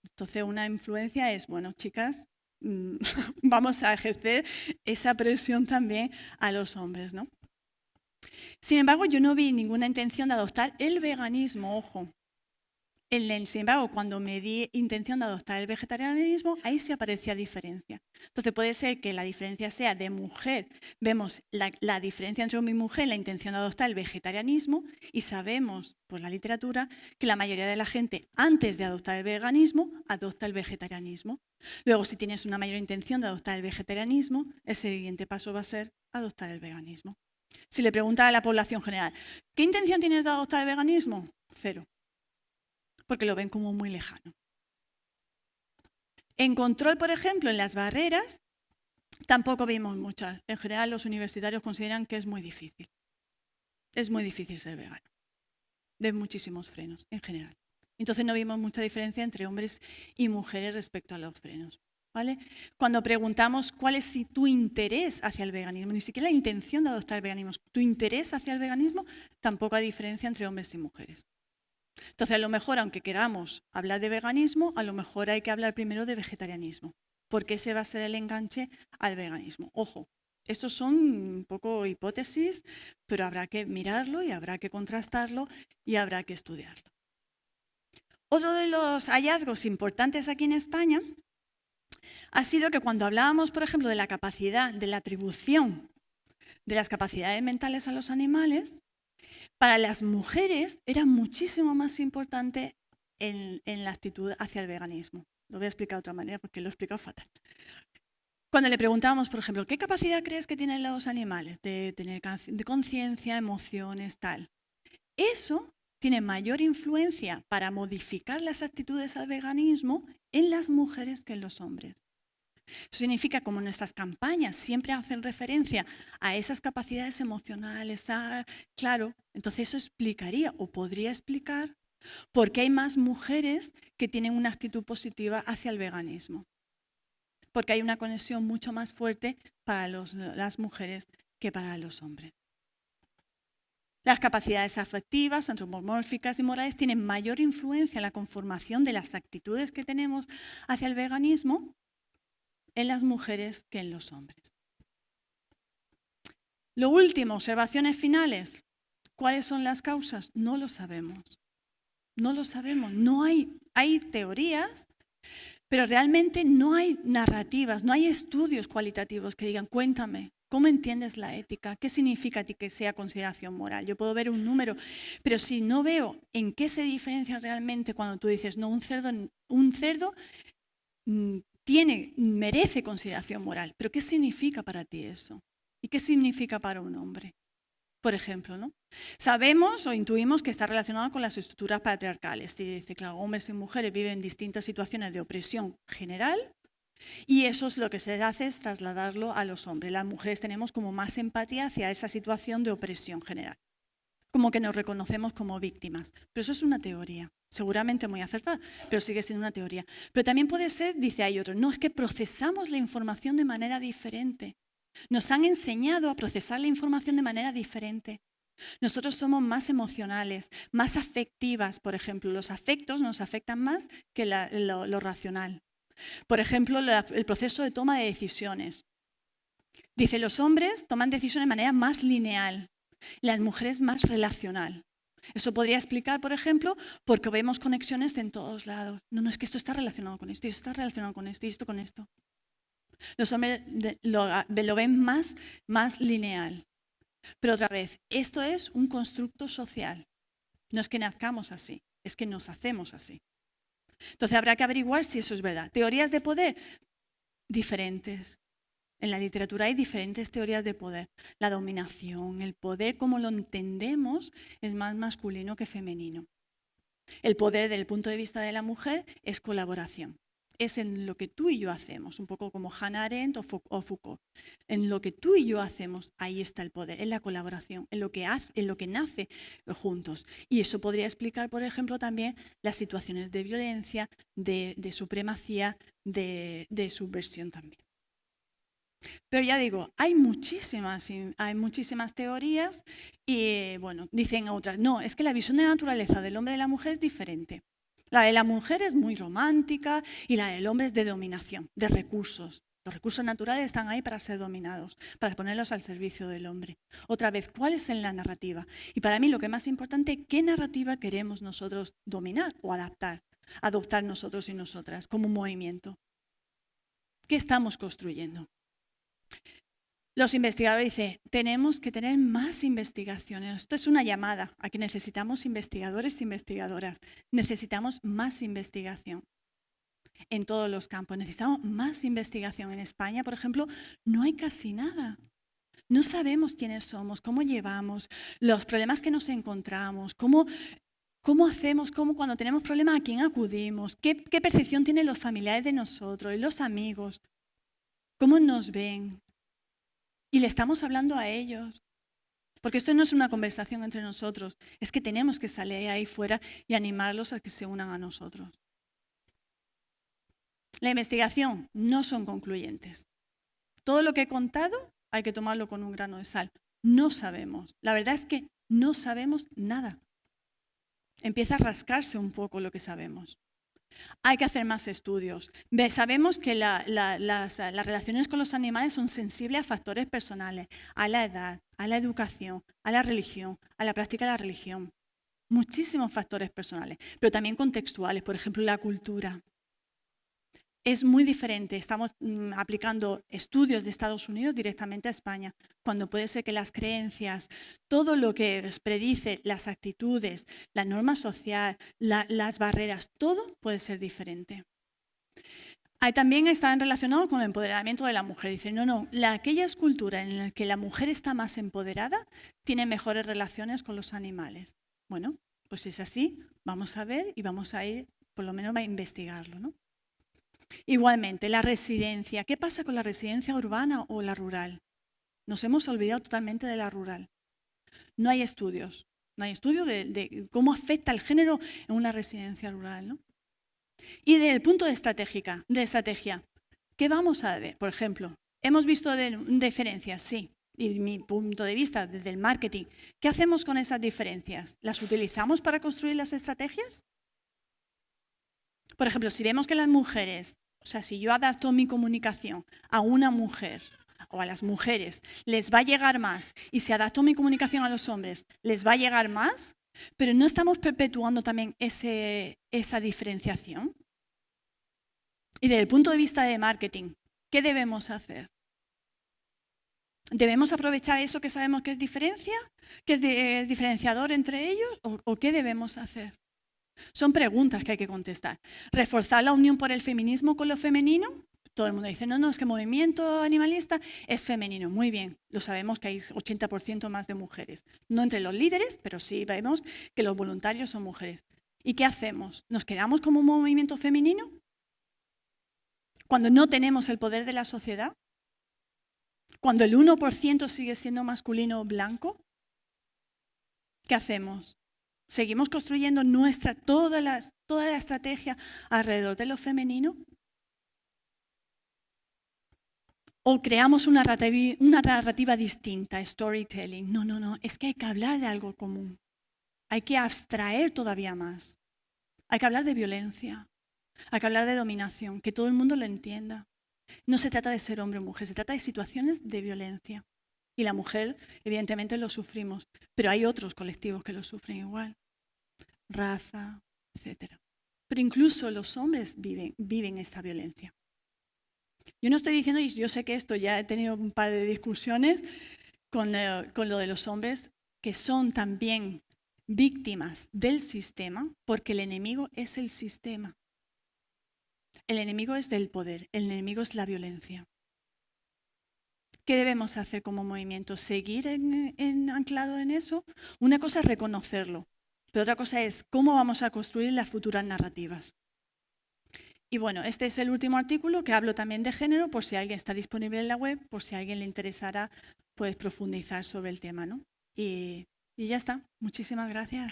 Entonces, una influencia es, bueno, chicas, vamos a ejercer esa presión también a los hombres, ¿no? Sin embargo, yo no vi ninguna intención de adoptar el veganismo, ojo. Sin embargo, cuando me di intención de adoptar el vegetarianismo, ahí sí aparecía diferencia. Entonces puede ser que la diferencia sea de mujer. Vemos la diferencia entre hombre y mujer, la intención de adoptar el vegetarianismo, y sabemos por la literatura que la mayoría de la gente antes de adoptar el veganismo adopta el vegetarianismo. Luego, si tienes una mayor intención de adoptar el vegetarianismo, el siguiente paso va a ser adoptar el veganismo. Si le preguntas a la población general, ¿qué intención tienes de adoptar el veganismo? 0. Porque lo ven como muy lejano. En control, por ejemplo, en las barreras, tampoco vimos muchas. En general, los universitarios consideran que es muy difícil. Es muy difícil ser vegano. Ven muchísimos frenos, en general. Entonces no vimos mucha diferencia entre hombres y mujeres respecto a los frenos. ¿Vale? Cuando preguntamos cuál es tu interés hacia el veganismo, ni siquiera la intención de adoptar el veganismo, tu interés hacia el veganismo, tampoco hay diferencia entre hombres y mujeres. Entonces, a lo mejor, aunque queramos hablar de veganismo, a lo mejor hay que hablar primero de vegetarianismo, porque ese va a ser el enganche al veganismo. Ojo, estos son un poco hipótesis, pero habrá que mirarlo y habrá que contrastarlo y habrá que estudiarlo. Otro de los hallazgos importantes aquí en España ha sido que cuando hablábamos, por ejemplo, de la capacidad, de la atribución de las capacidades mentales a los animales, para las mujeres era muchísimo más importante en la actitud hacia el veganismo. Lo voy a explicar de otra manera porque lo he explicado fatal. Cuando le preguntábamos, por ejemplo, ¿qué capacidad crees que tienen los animales de tener de conciencia, emociones, tal? Eso tiene mayor influencia para modificar las actitudes al veganismo en las mujeres que en los hombres. Eso significa, como nuestras campañas siempre hacen referencia a esas capacidades emocionales, claro, entonces eso explicaría o podría explicar por qué hay más mujeres que tienen una actitud positiva hacia el veganismo. Porque hay una conexión mucho más fuerte para las mujeres que para los hombres. Las capacidades afectivas, antropomórficas y morales tienen mayor influencia en la conformación de las actitudes que tenemos hacia el veganismo en las mujeres que en los hombres. Lo último, observaciones finales. ¿Cuáles son las causas? No lo sabemos. No lo sabemos. No hay teorías, pero realmente no hay narrativas, no hay estudios cualitativos que digan, cuéntame, ¿cómo entiendes la ética? ¿Qué significa a ti que sea consideración moral? Yo puedo ver un número, pero si no veo en qué se diferencia realmente cuando tú dices, no, un cerdo merece consideración moral, pero ¿qué significa para ti eso? ¿Y qué significa para un hombre? Por ejemplo, ¿no? Sabemos o intuimos que está relacionado con las estructuras patriarcales. Y dice, claro, hombres y mujeres viven distintas situaciones de opresión general y eso es lo que se hace es trasladarlo a los hombres. Las mujeres tenemos como más empatía hacia esa situación de opresión general. Como que nos reconocemos como víctimas. Pero eso es una teoría, seguramente muy acertada, pero sigue siendo una teoría. Pero también puede ser, dice hay otro, no, es que procesamos la información de manera diferente. Nos han enseñado a procesar la información de manera diferente. Nosotros somos más emocionales, más afectivas, por ejemplo. Los afectos nos afectan más que lo racional. Por ejemplo, el proceso de toma de decisiones. Dice, los hombres toman decisiones de manera más lineal. Las mujeres más relacional. Eso podría explicar, por ejemplo, porque vemos conexiones en todos lados. No, es que esto está relacionado con esto, y esto está relacionado con esto, y esto con esto. Los hombres lo ven más lineal. Pero otra vez, esto es un constructo social. No es que nazcamos así, es que nos hacemos así. Entonces habrá que averiguar si eso es verdad. Teorías de poder diferentes. En la literatura hay diferentes teorías de poder. La dominación, el poder, como lo entendemos, es más masculino que femenino. El poder, desde el punto de vista de la mujer, es colaboración. Es en lo que tú y yo hacemos, un poco como Hannah Arendt o Foucault. En lo que tú y yo hacemos, ahí está el poder, en la colaboración, en lo que nace juntos. Y eso podría explicar, por ejemplo, también las situaciones de violencia, de supremacía, de subversión también. Pero ya digo, hay muchísimas teorías y, bueno, dicen otras, no, es que la visión de la naturaleza del hombre y de la mujer es diferente. La de la mujer es muy romántica y la del hombre es de dominación, de recursos. Los recursos naturales están ahí para ser dominados, para ponerlos al servicio del hombre. Otra vez, ¿cuál es la narrativa? Y para mí lo que es más importante, ¿qué narrativa queremos nosotros dominar o adoptar nosotros y nosotras como un movimiento? ¿Qué estamos construyendo? Los investigadores dicen, tenemos que tener más investigaciones. Esto es una llamada a que necesitamos investigadores e investigadoras. Necesitamos más investigación en todos los campos. Necesitamos más investigación. En España, por ejemplo, no hay casi nada. No sabemos quiénes somos, cómo llevamos, los problemas que nos encontramos, cómo hacemos, cuando tenemos problemas, a quién acudimos, qué percepción tienen los familiares de nosotros y los amigos, cómo nos ven. Y le estamos hablando a ellos. Porque esto no es una conversación entre nosotros, es que tenemos que salir ahí fuera y animarlos a que se unan a nosotros. La investigación no son concluyentes. Todo lo que he contado hay que tomarlo con un grano de sal. No sabemos. La verdad es que no sabemos nada. Empieza a rascarse un poco lo que sabemos. Hay que hacer más estudios. Sabemos que las relaciones con los animales son sensibles a factores personales, a la edad, a la educación, a la religión, a la práctica de la religión. Muchísimos factores personales, pero también contextuales, por ejemplo, la cultura. es muy diferente. Estamos aplicando estudios de Estados Unidos directamente a España, cuando puede ser que las creencias, todo lo que predice, las actitudes, la norma social, las barreras, todo puede ser diferente. Ahí también están relacionados con el empoderamiento de la mujer. Dicen, no, aquellas culturas en las que la mujer está más empoderada tienen mejores relaciones con los animales. Bueno, pues si es así, vamos a ver y vamos a ir, por lo menos a investigarlo, ¿no? Igualmente, la residencia. ¿Qué pasa con la residencia urbana o la rural? Nos hemos olvidado totalmente de la rural. No hay estudios. No hay estudios de cómo afecta el género en una residencia rural, ¿no? Y desde el punto de estrategia, ¿qué vamos a ver? Por ejemplo, hemos visto diferencias, sí. Y mi punto de vista desde el marketing, ¿qué hacemos con esas diferencias? ¿Las utilizamos para construir las estrategias? Por ejemplo, si vemos que las mujeres, o sea, si yo adapto mi comunicación a una mujer o a las mujeres, les va a llegar más, y si adapto mi comunicación a los hombres, les va a llegar más, pero no estamos perpetuando también esa diferenciación. Y desde el punto de vista de marketing, ¿qué debemos hacer? ¿Debemos aprovechar eso que sabemos que es diferencia, que es diferenciador entre ellos, o qué debemos hacer? Son preguntas que hay que contestar. ¿Reforzar la unión por el feminismo con lo femenino? Todo el mundo dice, no, es que el movimiento animalista es femenino. Muy bien, lo sabemos que hay 80% más de mujeres. No entre los líderes, pero sí vemos que los voluntarios son mujeres. ¿Y qué hacemos? ¿Nos quedamos como un movimiento femenino? Cuando no tenemos el poder de la sociedad, cuando el 1% sigue siendo masculino o blanco, ¿qué hacemos? ¿Seguimos construyendo toda la estrategia alrededor de lo femenino? ¿O creamos una narrativa distinta, storytelling? No, es que hay que hablar de algo común. Hay que abstraer todavía más. Hay que hablar de violencia, hay que hablar de dominación, que todo el mundo lo entienda. No se trata de ser hombre o mujer, se trata de situaciones de violencia. Y la mujer, evidentemente, lo sufrimos, pero hay otros colectivos que lo sufren igual. Raza, etc. Pero incluso los hombres viven esta violencia. Yo no estoy diciendo, y yo sé que esto ya he tenido un par de discusiones con lo de los hombres, que son también víctimas del sistema, porque el enemigo es el sistema. El enemigo es del poder, el enemigo es la violencia. ¿Qué debemos hacer como movimiento? ¿Seguir anclado en eso? Una cosa es reconocerlo, pero otra cosa es cómo vamos a construir las futuras narrativas. Y bueno, este es el último artículo que hablo también de género, por si alguien está disponible en la web, por si a alguien le interesara, pues profundizar sobre el tema, ¿no? Y ya está. Muchísimas gracias.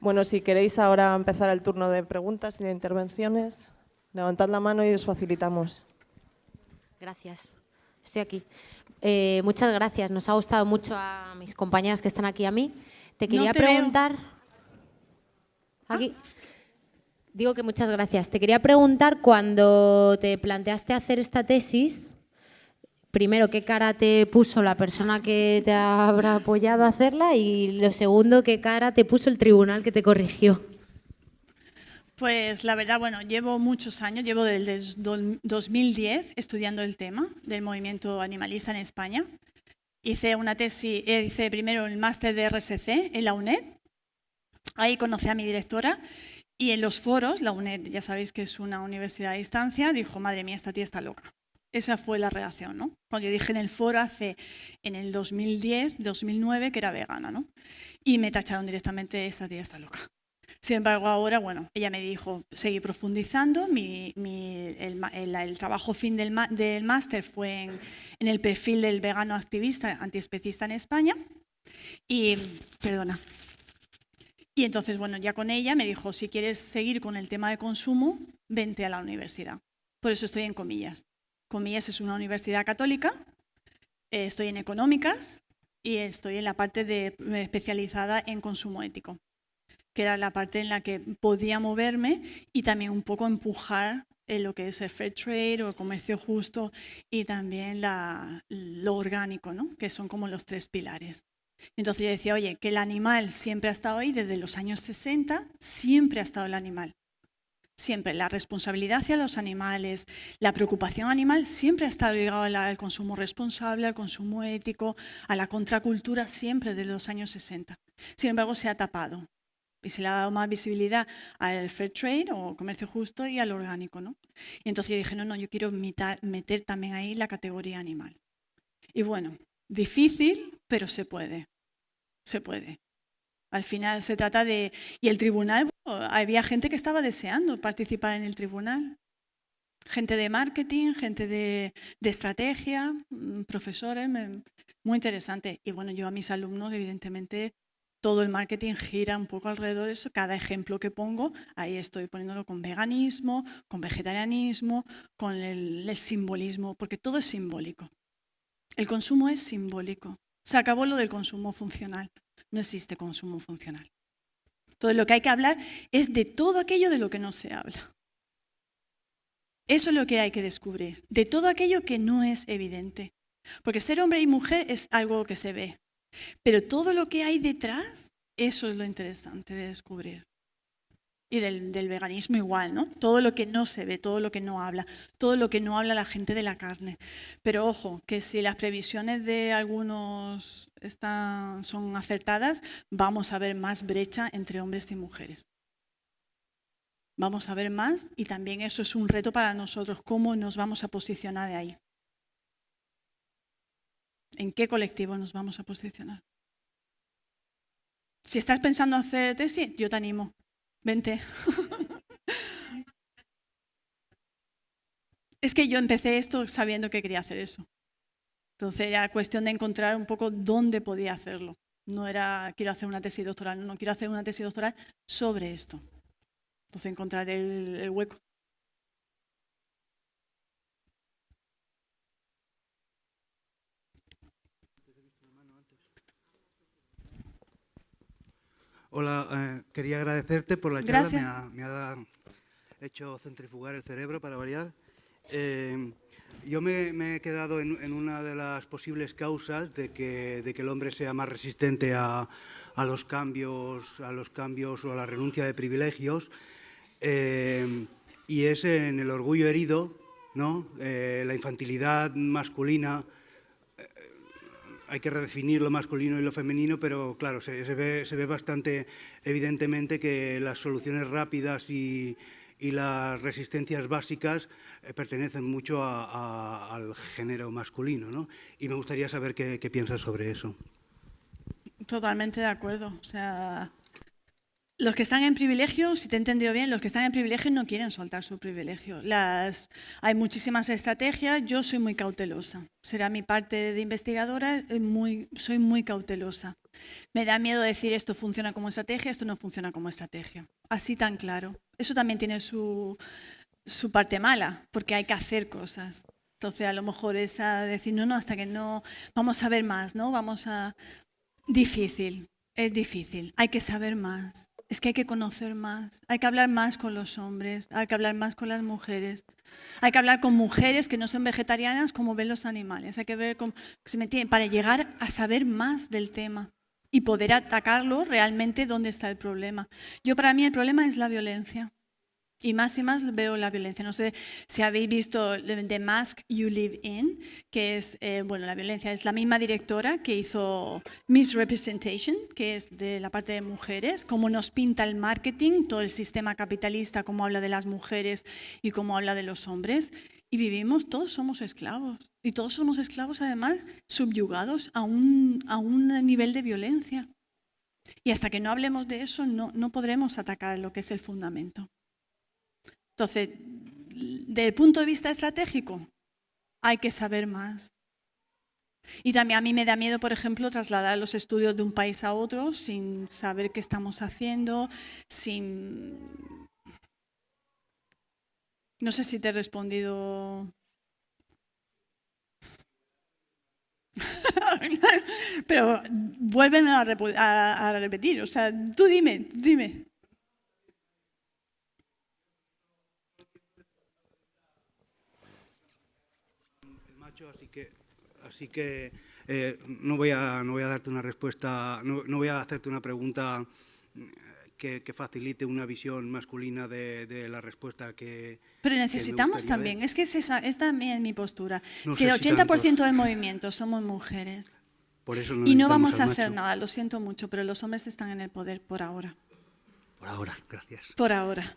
Bueno, si queréis ahora empezar el turno de preguntas y de intervenciones, levantad la mano y os facilitamos. Gracias. Estoy aquí. Muchas gracias. Nos ha gustado mucho a mis compañeras que están aquí, a mí. Te quería preguntar... Aquí. Digo que muchas gracias. Te quería preguntar, cuando te planteaste hacer esta tesis, primero, ¿qué cara te puso la persona que te habrá apoyado a hacerla? Y lo segundo, ¿qué cara te puso el tribunal que te corrigió? Pues la verdad, bueno, llevo muchos años, llevo desde 2010 estudiando el tema del movimiento animalista en España. Hice una tesis, hice primero el máster de RSC en la UNED. Ahí conocí a mi directora y en los foros, la UNED, ya sabéis que es una universidad a distancia, dijo, madre mía, esta tía está loca. Esa fue la reacción, ¿no? Cuando yo dije en el foro en el 2010, 2009, que era vegana, ¿no? Y me tacharon directamente, esta tía está loca. Sin embargo, ahora, bueno, ella me dijo, seguí profundizando, el trabajo fin del máster fue en el perfil del vegano activista antiespecista en España, y entonces, bueno, ya con ella me dijo, si quieres seguir con el tema de consumo, vente a la universidad. Por eso estoy en Comillas. Comillas es una universidad católica, estoy en económicas y estoy en la parte especializada en consumo ético, que era la parte en la que podía moverme y también un poco empujar lo que es el fair trade o el comercio justo y también lo orgánico, ¿no? Que son como los 3 pilares. Entonces yo decía, oye, que el animal siempre ha estado ahí desde los años 60, siempre ha estado el animal. Siempre, la responsabilidad hacia los animales, la preocupación animal siempre ha estado ligado al consumo responsable, al consumo ético, a la contracultura, siempre desde los años 60. Sin embargo, se ha tapado y se le ha dado más visibilidad al fair trade o comercio justo y al orgánico, ¿no? Y entonces yo dije, no, yo quiero meter también ahí la categoría animal. Y bueno, difícil, pero se puede. Se puede. Al final se trata de... Y el tribunal, bueno, había gente que estaba deseando participar en el tribunal. Gente de marketing, gente de estrategia, profesores, muy interesante. Y bueno, yo a mis alumnos, evidentemente, todo el marketing gira un poco alrededor de eso. Cada ejemplo que pongo, ahí estoy poniéndolo con veganismo, con vegetarianismo, con el simbolismo, porque todo es simbólico. El consumo es simbólico. Se acabó lo del consumo funcional. No existe consumo funcional. Entonces, lo que hay que hablar es de todo aquello de lo que no se habla. Eso es lo que hay que descubrir, de todo aquello que no es evidente. Porque ser hombre y mujer es algo que se ve, pero todo lo que hay detrás, eso es lo interesante de descubrir. Y del veganismo igual, ¿no? Todo lo que no se ve, todo lo que no habla, todo lo que no habla la gente de la carne. Pero ojo, que si las previsiones de algunos son acertadas, vamos a ver más brecha entre hombres y mujeres. Vamos a ver más y también eso es un reto para nosotros, cómo nos vamos a posicionar de ahí. ¿En qué colectivo nos vamos a posicionar? Si estás pensando hacer tesis, yo te animo. Vente. Es que yo empecé esto sabiendo que quería hacer eso. Entonces era cuestión de encontrar un poco dónde podía hacerlo. No era quiero hacer una tesis doctoral, no quiero hacer una tesis doctoral sobre esto. Entonces encontrar el hueco. Hola, quería agradecerte por la charla, me ha hecho centrifugar el cerebro para variar. Yo me he quedado en una de las posibles causas de que el hombre sea más resistente a los cambios o a la renuncia de privilegios, y es en el orgullo herido, ¿no? La infantilidad masculina. Hay que redefinir lo masculino y lo femenino, pero claro, se ve bastante evidentemente que las soluciones rápidas y las resistencias básicas pertenecen mucho al género masculino, ¿no? Y me gustaría saber qué piensas sobre eso. Totalmente de acuerdo. O sea, los que están en privilegio, si te he entendido bien, los que están en privilegio no quieren soltar su privilegio. Hay muchísimas estrategias, yo soy muy cautelosa. Será mi parte de investigadora, soy muy cautelosa. Me da miedo decir esto funciona como estrategia, esto no funciona como estrategia. Así tan claro. Eso también tiene su parte mala, porque hay que hacer cosas. Entonces, a lo mejor es a decir, no, hasta que no, vamos a ver más, ¿no? Difícil, es difícil, hay que saber más. Es que hay que conocer más, hay que hablar más con los hombres, hay que hablar más con las mujeres, hay que hablar con mujeres que no son vegetarianas como ven los animales, hay que ver cómo se meten para llegar a saber más del tema y poder atacarlo realmente dónde está el problema. Para mí el problema es la violencia. Y más veo la violencia. No sé si habéis visto The Mask You Live In, que es, la violencia es la misma directora que hizo Misrepresentation, que es de la parte de mujeres, cómo nos pinta el marketing, todo el sistema capitalista, cómo habla de las mujeres y cómo habla de los hombres. Y todos somos esclavos. Y todos somos esclavos, además, subyugados a un nivel de violencia. Y hasta que no hablemos de eso, no podremos atacar lo que es el fundamento. Entonces, desde el punto de vista estratégico, hay que saber más. Y también a mí me da miedo, por ejemplo, trasladar los estudios de un país a otro sin saber qué estamos haciendo, No sé si te he respondido... Pero vuélveme a repetir, o sea, tú dime. dicho, así que no voy a darte una respuesta, no voy a hacerte una pregunta que facilite una visión masculina de la respuesta que... Pero que me necesitamos gustaría también, ver. es que es también mi postura. No Si el sé si 80% del movimiento somos mujeres Por eso y no necesitamos vamos a al hacer macho. nada, lo siento mucho, pero los hombres están en el poder por ahora. Por ahora, gracias. Por ahora.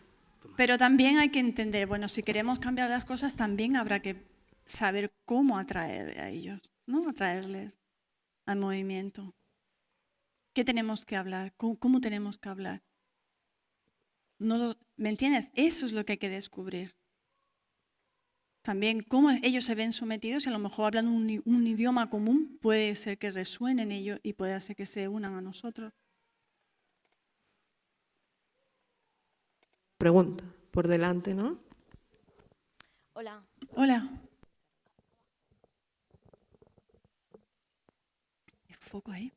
Pero también hay que entender, bueno, si queremos cambiar las cosas, también habrá que saber cómo atraer a ellos, ¿no? Atraerles al movimiento. ¿Qué tenemos que hablar? ¿Cómo tenemos que hablar? ¿Me entiendes? Eso es lo que hay que descubrir. También cómo ellos se ven sometidos y a lo mejor hablan un idioma común, puede ser que resuene en ellos y puede ser que se unan a nosotros. Pregunta, por delante, ¿no? Hola. Hola. ¿Hay foco ahí?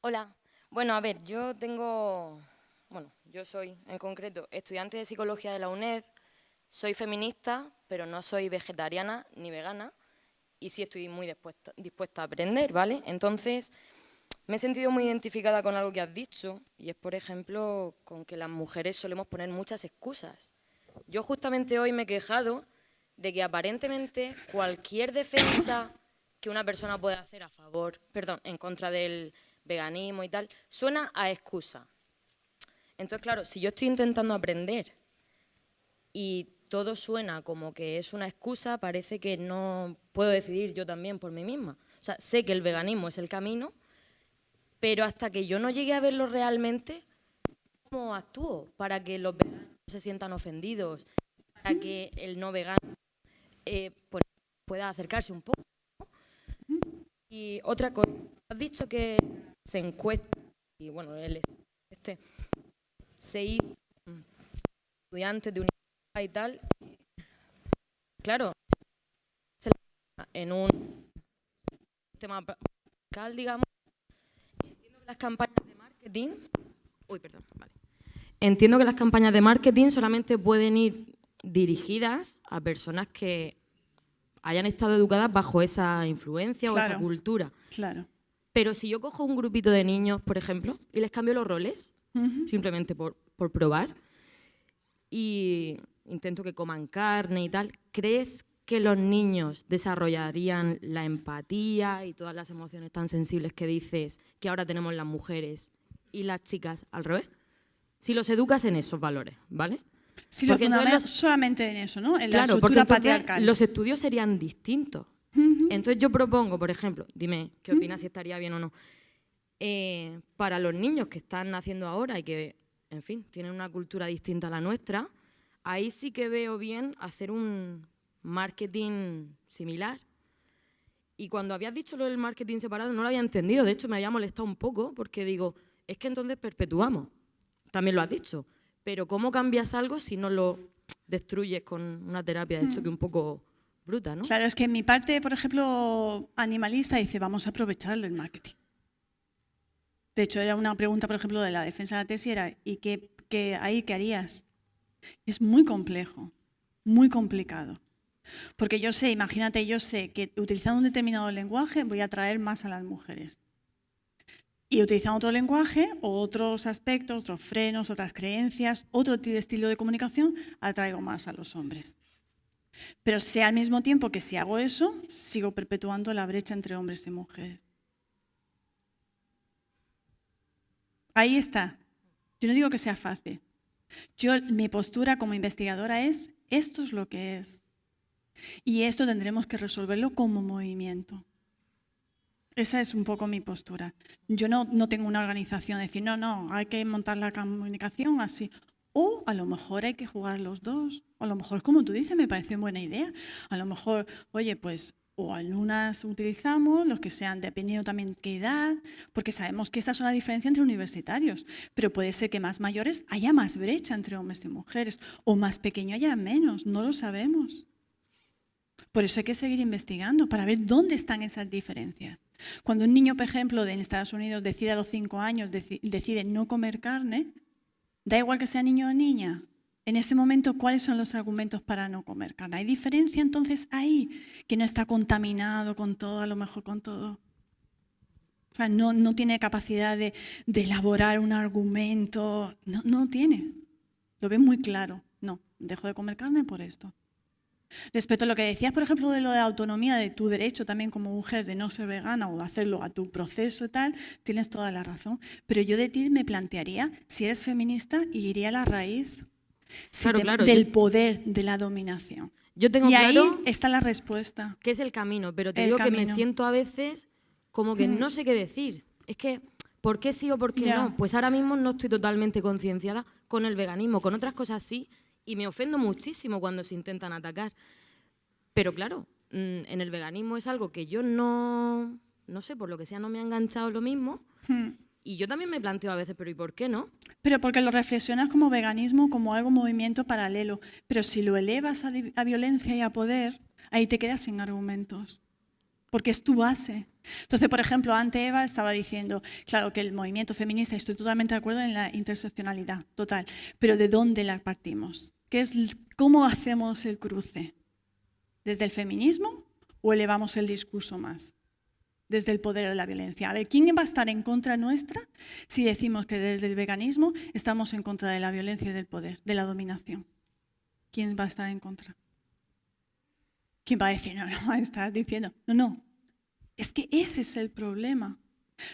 Hola. Bueno, a ver, yo soy en concreto estudiante de psicología de la UNED, soy feminista, pero no soy vegetariana ni vegana y sí estoy muy dispuesta a aprender, ¿vale? Entonces, me he sentido muy identificada con algo que has dicho y es, por ejemplo, con que las mujeres solemos poner muchas excusas. Yo justamente hoy me he quejado de que aparentemente cualquier defensa que una persona pueda hacer en contra del veganismo y tal, suena a excusa. Entonces, claro, si yo estoy intentando aprender y todo suena como que es una excusa, parece que no puedo decidir yo también por mí misma. O sea, sé que el veganismo es el camino, pero hasta que yo no llegue a verlo realmente, ¿cómo actúo para que los veganos no se sientan ofendidos? Para que el no vegano pues pueda acercarse un poco. Y otra cosa, has dicho que se encuesta, y bueno, se hizo estudiantes de universidad y tal. Claro, en un sistema patriarcal, digamos, entiendo que las campañas de marketing... Entiendo que las campañas de marketing solamente pueden ir dirigidas a personas que hayan estado educadas bajo esa influencia o esa cultura. Claro. Pero si yo cojo un grupito de niños, por ejemplo, y les cambio los roles, simplemente por probar, y intento que coman carne y tal, ¿crees que los niños desarrollarían la empatía y todas las emociones tan sensibles que dices que ahora tenemos las mujeres y las chicas al revés? Si los educas en esos valores, ¿vale? Si lo fundamentas solamente en eso, ¿no? En la claro, estructura porque patriarcal. Los estudios serían distintos. Entonces yo propongo, por ejemplo, dime qué opinas si estaría bien o no, para los niños que están naciendo ahora y que, en fin, tienen una cultura distinta a la nuestra, ahí sí que veo bien hacer un marketing similar. Y cuando habías dicho lo del marketing separado no lo había entendido, de hecho me había molestado un poco porque digo, es que entonces perpetuamos, también lo has dicho, pero ¿cómo cambias algo si no lo destruyes con una terapia de choque un poco bruta, ¿no? Claro, es que en mi parte, por ejemplo, animalista dice, vamos a aprovecharlo el marketing. De hecho, era una pregunta, por ejemplo, de la defensa de la tesis, era, ¿y qué harías? Es muy complejo, muy complicado. Porque yo sé, imagínate, yo sé que utilizando un determinado lenguaje voy a atraer más a las mujeres. Y utilizando otro lenguaje, o otros aspectos, otros frenos, otras creencias, otro estilo de comunicación, atraigo más a los hombres. Pero sé al mismo tiempo que si hago eso, sigo perpetuando la brecha entre hombres y mujeres. Ahí está. Yo no digo que sea fácil. Mi postura como investigadora es, esto es lo que es. Y esto tendremos que resolverlo como movimiento. Esa es un poco mi postura. Yo no tengo una organización de decir, no, hay que montar la comunicación así. O a lo mejor hay que jugar los dos. O a lo mejor, como tú dices, me parece buena idea. A lo mejor, oye, pues, o algunas utilizamos, los que sean, dependiendo también qué edad, porque sabemos que estas son la diferencia entre universitarios. Pero puede ser que más mayores haya más brecha entre hombres y mujeres. O más pequeño haya menos, no lo sabemos. Por eso hay que seguir investigando para ver dónde están esas diferencias. Cuando un niño, por ejemplo, en Estados Unidos decide a los 5 años, decide no comer carne, Da igual que sea niño o niña. En ese momento, ¿cuáles son los argumentos para no comer carne? ¿Hay diferencia entonces ahí? Que no está contaminado con todo, a lo mejor con todo. O sea, no tiene capacidad de elaborar un argumento. No tiene. Lo ve muy claro. No, dejo de comer carne por esto. Respecto a lo que decías, por ejemplo, de lo de autonomía, de tu derecho también como mujer de no ser vegana o hacerlo a tu proceso y tal, tienes toda la razón. Pero yo de ti me plantearía, si eres feminista, y iría a la raíz del poder de la dominación. Yo tengo y claro ahí está la respuesta. que es el camino, pero te digo que me siento a veces como que no sé qué decir. Es que, ¿por qué sí o por qué no? Pues ahora mismo no estoy totalmente concienciada con el veganismo, con otras cosas sí, y me ofendo muchísimo cuando se intentan atacar. Pero claro, en el veganismo es algo que yo no sé, por lo que sea no me ha enganchado lo mismo. Y yo también me planteo a veces, pero ¿y por qué no? Pero porque lo reflexionas como veganismo, como algo movimiento paralelo. Pero si lo elevas a violencia y a poder, ahí te quedas sin argumentos. Porque es tu base. Entonces, por ejemplo, antes Eva estaba diciendo, claro, que el movimiento feminista, estoy totalmente de acuerdo en la interseccionalidad, total. Pero ¿de dónde la partimos? ¿Cómo hacemos el cruce? ¿Desde el feminismo o elevamos el discurso más? Desde el poder o la violencia. A ver, ¿quién va a estar en contra nuestra si decimos que desde el veganismo estamos en contra de la violencia y del poder, de la dominación? ¿Quién va a estar en contra? ¿Quién va a decir, no, estás diciendo? No. Es que ese es el problema.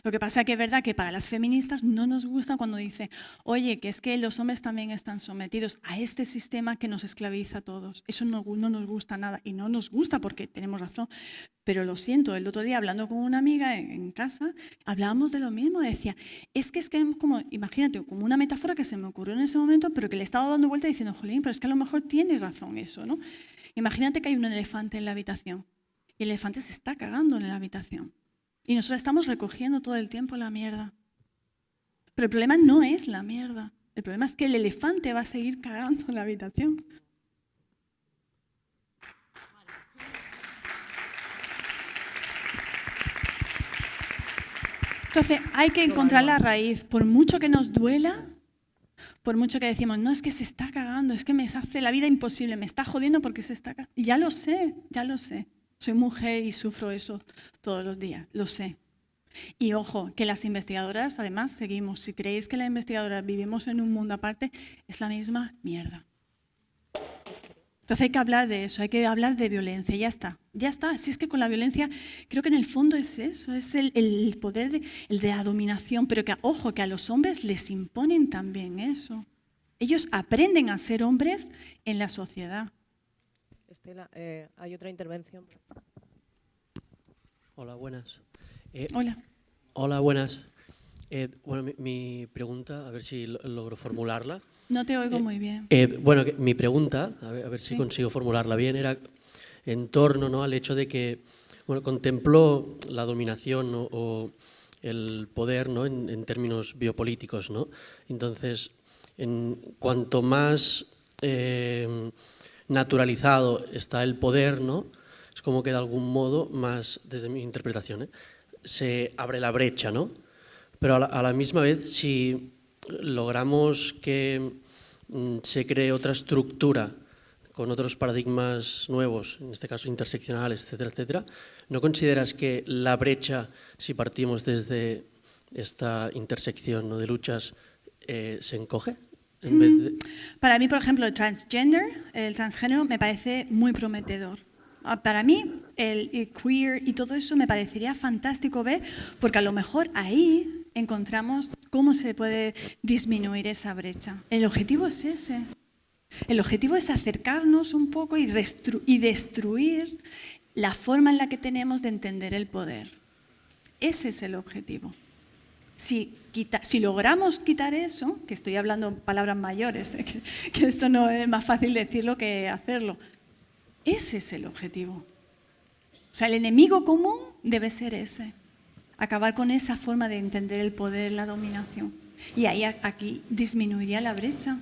Lo que pasa es que es verdad que para las feministas no nos gusta cuando dice, oye, que es que los hombres también están sometidos a este sistema que nos esclaviza a todos. Eso no nos gusta nada y no nos gusta porque tenemos razón. Pero lo siento, el otro día hablando con una amiga en casa, hablábamos de lo mismo. Decía, es como, imagínate, como una metáfora que se me ocurrió en ese momento, pero que le estaba dando vuelta diciendo, jolín, pero es que a lo mejor tiene razón eso, ¿no? Imagínate que hay un elefante en la habitación y el elefante se está cagando en la habitación. Y nosotros estamos recogiendo todo el tiempo la mierda. Pero el problema no es la mierda. El problema es que el elefante va a seguir cagando en la habitación. Entonces, hay que encontrar la raíz. Por mucho que nos duela, por mucho que decimos, no, es que se está cagando, es que me hace la vida imposible, me está jodiendo porque se está cagando. Y ya lo sé. Soy mujer y sufro eso todos los días, lo sé. Y ojo, que las investigadoras, además, seguimos. Si creéis que las investigadoras vivimos en un mundo aparte, es la misma mierda. Entonces hay que hablar de eso, hay que hablar de violencia, ya está. Si es que con la violencia, creo que en el fondo es eso, es el poder, el de la dominación, pero que, ojo, que a los hombres les imponen también eso. Ellos aprenden a ser hombres en la sociedad. Estela, hay otra intervención. Hola, buenas. Hola. Hola, buenas. Bueno, mi pregunta, a ver si logro formularla. No te oigo muy bien. Bueno, mi pregunta, a ver si consigo formularla bien, era en torno, ¿no?, al hecho de que contempló la dominación, ¿no?, o el poder, ¿no?, en términos biopolíticos, ¿no? Entonces, cuanto más naturalizado está el poder, ¿no?, es como que de algún modo más, desde mi interpretación, se abre la brecha, ¿no? Pero a la misma vez, si logramos que se cree otra estructura con otros paradigmas nuevos, en este caso interseccionales, etcétera, etcétera, ¿no consideras que la brecha, si partimos desde esta intersección, ¿no?, de luchas, se encoge? En vez de... Para mí, por ejemplo, el transgénero me parece muy prometedor. Para mí, el queer y todo eso me parecería fantástico ver, porque a lo mejor ahí encontramos cómo se puede disminuir esa brecha. El objetivo es ese. El objetivo es acercarnos un poco y destruir la forma en la que tenemos de entender el poder. Ese es el objetivo. Si logramos quitar eso, que estoy hablando palabras mayores, que esto no es más fácil decirlo que hacerlo, ese es el objetivo. O sea, el enemigo común debe ser ese. Acabar con esa forma de entender el poder, la dominación. Y ahí aquí disminuiría la brecha.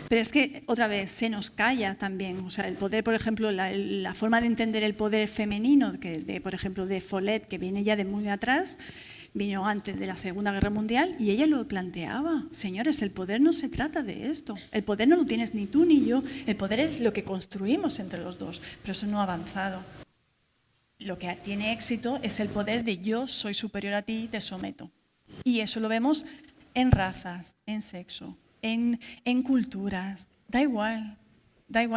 Pero es que, otra vez, se nos calla también. O sea, el poder, por ejemplo, la forma de entender el poder femenino, por ejemplo, de Follett, que viene ya de muy atrás, vino antes de la Segunda Guerra Mundial y ella lo planteaba. Señores, el poder no se trata de esto. El poder no lo tienes ni tú ni yo. El poder es lo que construimos entre los dos, pero eso no ha avanzado. Lo que tiene éxito es el poder de yo soy superior a ti y te someto. Y eso lo vemos en razas, en sexo, en culturas. Da igual.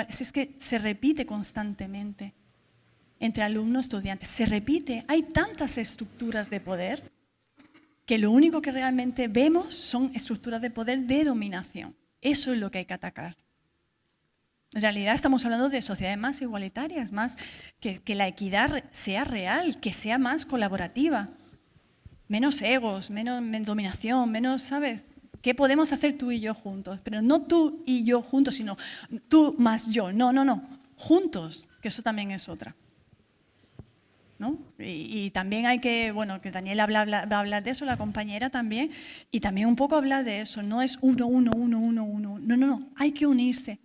Es que se repite constantemente entre alumnos y estudiantes. Se repite. Hay tantas estructuras de poder que lo único que realmente vemos son estructuras de poder de dominación. Eso es lo que hay que atacar. En realidad estamos hablando de sociedades más igualitarias, más que la equidad sea real, que sea más colaborativa. Menos egos, menos dominación, menos, ¿sabes? ¿Qué podemos hacer tú y yo juntos? Pero no tú y yo juntos, sino tú más yo. No. Juntos, que eso también es otra. ¿No? Y también hay que, bueno, que Daniel va a hablar de eso, la compañera también, y también un poco hablar de eso. No es uno. No. Hay que unirse.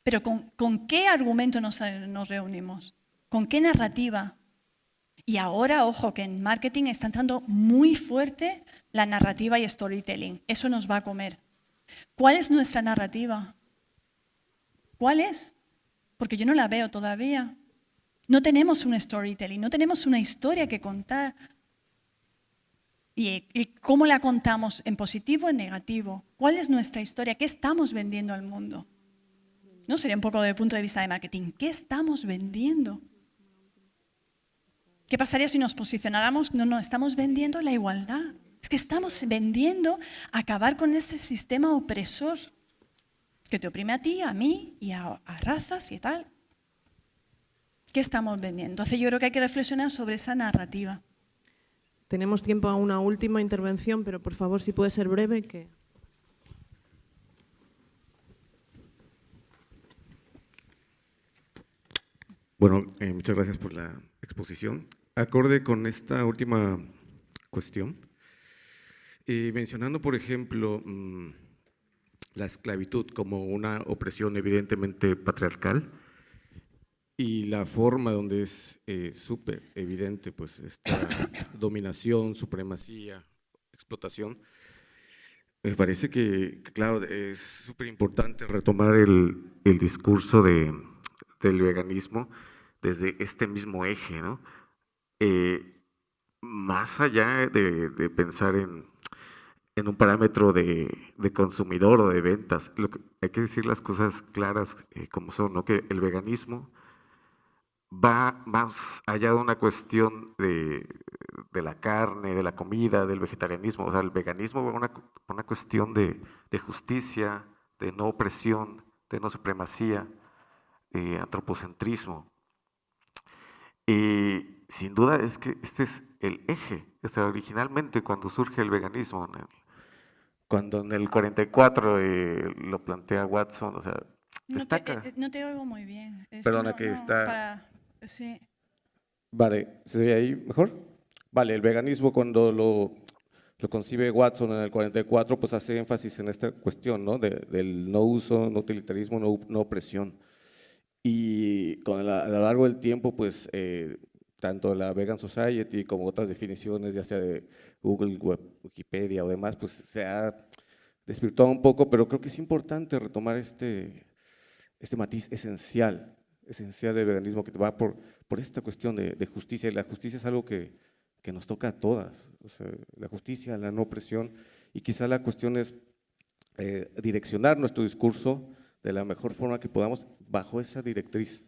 Pero ¿con qué argumento nos reunimos? ¿Con qué narrativa? Y ahora, ojo, que en marketing está entrando muy fuerte la narrativa y storytelling. Eso nos va a comer. ¿Cuál es nuestra narrativa? ¿Cuál es? Porque yo no la veo todavía. No tenemos un storytelling, no tenemos una historia que contar. ¿Y cómo la contamos? ¿En positivo o en negativo? ¿Cuál es nuestra historia? ¿Qué estamos vendiendo al mundo? No sería un poco desde el punto de vista de marketing. ¿Qué estamos vendiendo? ¿Qué pasaría si nos posicionáramos? No, estamos vendiendo la igualdad. Es que estamos vendiendo acabar con ese sistema opresor que te oprime a ti, a mí y a razas y tal. ¿Qué estamos vendiendo? Entonces yo creo que hay que reflexionar sobre esa narrativa. Tenemos tiempo a una última intervención, pero por favor, si puede ser breve, que... Bueno, muchas gracias por la exposición. Acorde con esta última cuestión, mencionando, por ejemplo, la esclavitud como una opresión evidentemente patriarcal y la forma donde es súper evidente pues, esta dominación, supremacía, explotación, me parece que claro, es súper importante retomar el discurso del veganismo desde este mismo eje, ¿no? Más allá de pensar en un parámetro de consumidor o de ventas, hay que decir las cosas claras como son, ¿no? Que el veganismo va más allá de una cuestión de la carne, de la comida, del vegetarianismo. O sea, el veganismo va a una cuestión de justicia, de no opresión, de no supremacía, antropocentrismo. Y sin duda es que este es el eje. O sea, originalmente cuando surge el veganismo, cuando en el 44 lo plantea Watson, o sea, destaca. No te oigo muy bien. Perdona, que está... Sí. Vale, ¿se ve ahí mejor? Vale, el veganismo cuando lo concibe Watson en el 44, pues hace énfasis en esta cuestión, ¿no? Del no uso, no utilitarismo, no opresión. Y a lo largo del tiempo, pues, tanto la Vegan Society como otras definiciones, ya sea de Google, Wikipedia o demás, pues se ha desvirtuado un poco, pero creo que es importante retomar este matiz esencial del veganismo, que va por esta cuestión de justicia, y la justicia es algo que nos toca a todas, o sea, la justicia, la no opresión, y quizá la cuestión es direccionar nuestro discurso de la mejor forma que podamos bajo esa directriz,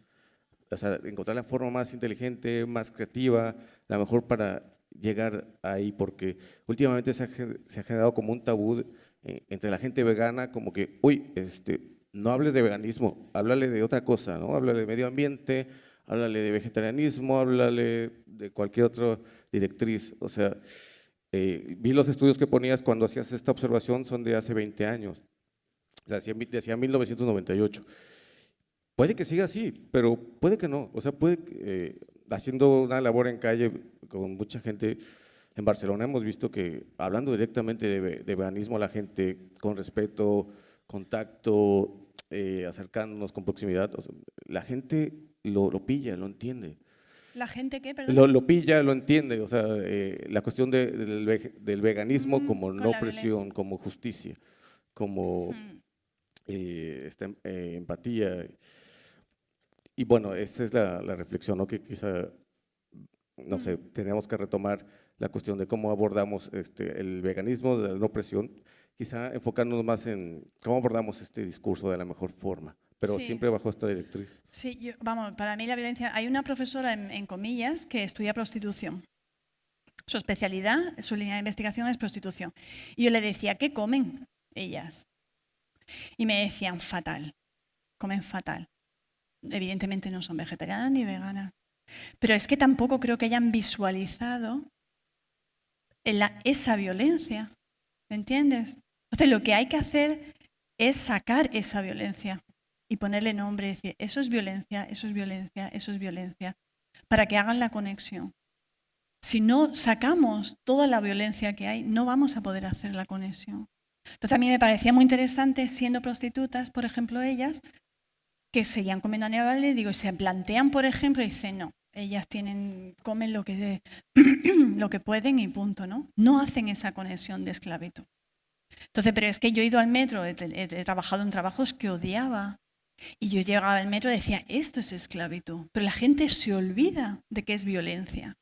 o sea, encontrar la forma más inteligente, más creativa, la mejor para llegar ahí, porque últimamente se ha generado como un tabú entre la gente vegana, como que, uy, no hables de veganismo, háblale de otra cosa, ¿no? Háblale de medio ambiente, háblale de vegetarianismo, háblale de cualquier otra directriz. O sea, vi los estudios que ponías cuando hacías esta observación, son de hace 20 años. O sea, decía 1998. Puede que siga así, pero puede que no. O sea, haciendo una labor en calle con mucha gente en Barcelona, hemos visto que hablando directamente de veganismo, la gente con respeto, contacto, acercándonos con proximidad, o sea, la gente lo pilla, lo entiende. ¿La gente qué? Perdón. lo pilla, lo entiende, o sea, la cuestión del veganismo como con no la presión, violencia. como justicia, como empatía. Y bueno, esa es la reflexión, ¿no? Que quizá, no sé, tenemos que retomar la cuestión de cómo abordamos el veganismo, de la no presión, quizá enfocándonos más en cómo abordamos este discurso de la mejor forma, pero Sí. siempre bajo esta directriz. Sí, vamos, para mí la violencia... Hay una profesora, en comillas, que estudia prostitución. Su especialidad, su línea de investigación es prostitución. Y yo le decía, ¿qué comen ellas? Y me decían, fatal, comen fatal. Evidentemente no son vegetarianas ni veganas. Pero es que tampoco creo que hayan visualizado esa violencia, ¿me entiendes? Entonces lo que hay que hacer es sacar esa violencia y ponerle nombre y decir, eso es violencia, eso es violencia, eso es violencia, para que hagan la conexión. Si no sacamos toda la violencia que hay, no vamos a poder hacer la conexión. Entonces a mí me parecía muy interesante, siendo prostitutas, por ejemplo, ellas, que seguían comiendo animales, digo, y se plantean, por ejemplo, y dicen, no, ellas comen lo que pueden y punto, ¿no? No hacen esa conexión de esclavitud. Entonces, pero es que yo he ido al metro, he trabajado en trabajos que odiaba, y yo llegaba al metro y decía, esto es esclavitud, pero la gente se olvida de que es violencia,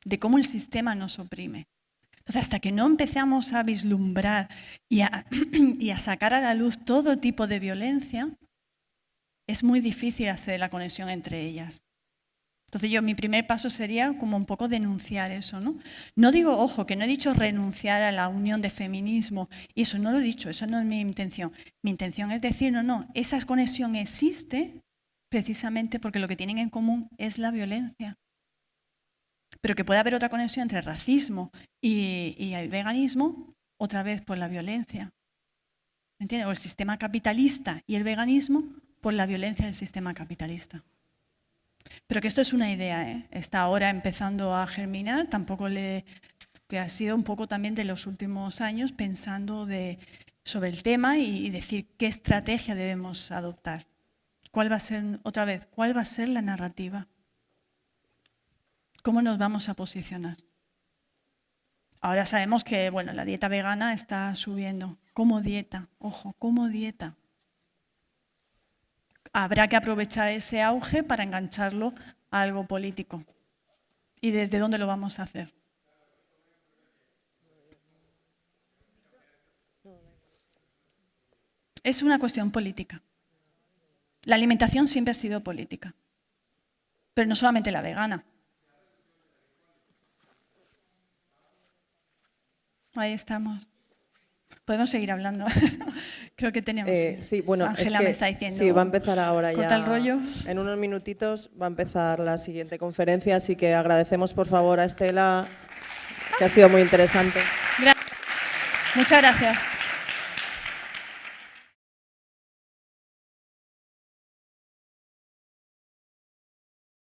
de cómo el sistema nos oprime. Entonces, hasta que no empezamos a vislumbrar y a sacar a la luz todo tipo de violencia, es muy difícil hacer la conexión entre ellas. Entonces mi primer paso sería como un poco denunciar eso, ¿no? No digo, ojo, que no he dicho renunciar a la unión de feminismo, y eso no lo he dicho, eso no es mi intención. Mi intención es decir, no, esa conexión existe precisamente porque lo que tienen en común es la violencia. Pero que puede haber otra conexión entre el racismo y el veganismo, otra vez por la violencia. ¿Me entiendes? O el sistema capitalista y el veganismo por la violencia del sistema capitalista. Pero que esto es una idea, ¿eh? Está ahora empezando a germinar, que ha sido un poco también de los últimos años pensando sobre el tema y decir qué estrategia debemos adoptar. ¿Cuál va a ser la narrativa? ¿Cómo nos vamos a posicionar? Ahora sabemos que, bueno, la dieta vegana está subiendo. Como dieta, ojo, como dieta. Habrá que aprovechar ese auge para engancharlo a algo político. ¿Y desde dónde lo vamos a hacer? Es una cuestión política. La alimentación siempre ha sido política, pero no solamente la vegana. Ahí estamos. Podemos seguir hablando. Creo que tenemos. Sí, bueno, Ángela me está diciendo. Sí, va a empezar ahora ya. Corta el rollo. En unos minutitos va a empezar la siguiente conferencia, así que agradecemos por favor a Estela, que ha sido muy interesante. Muchas gracias.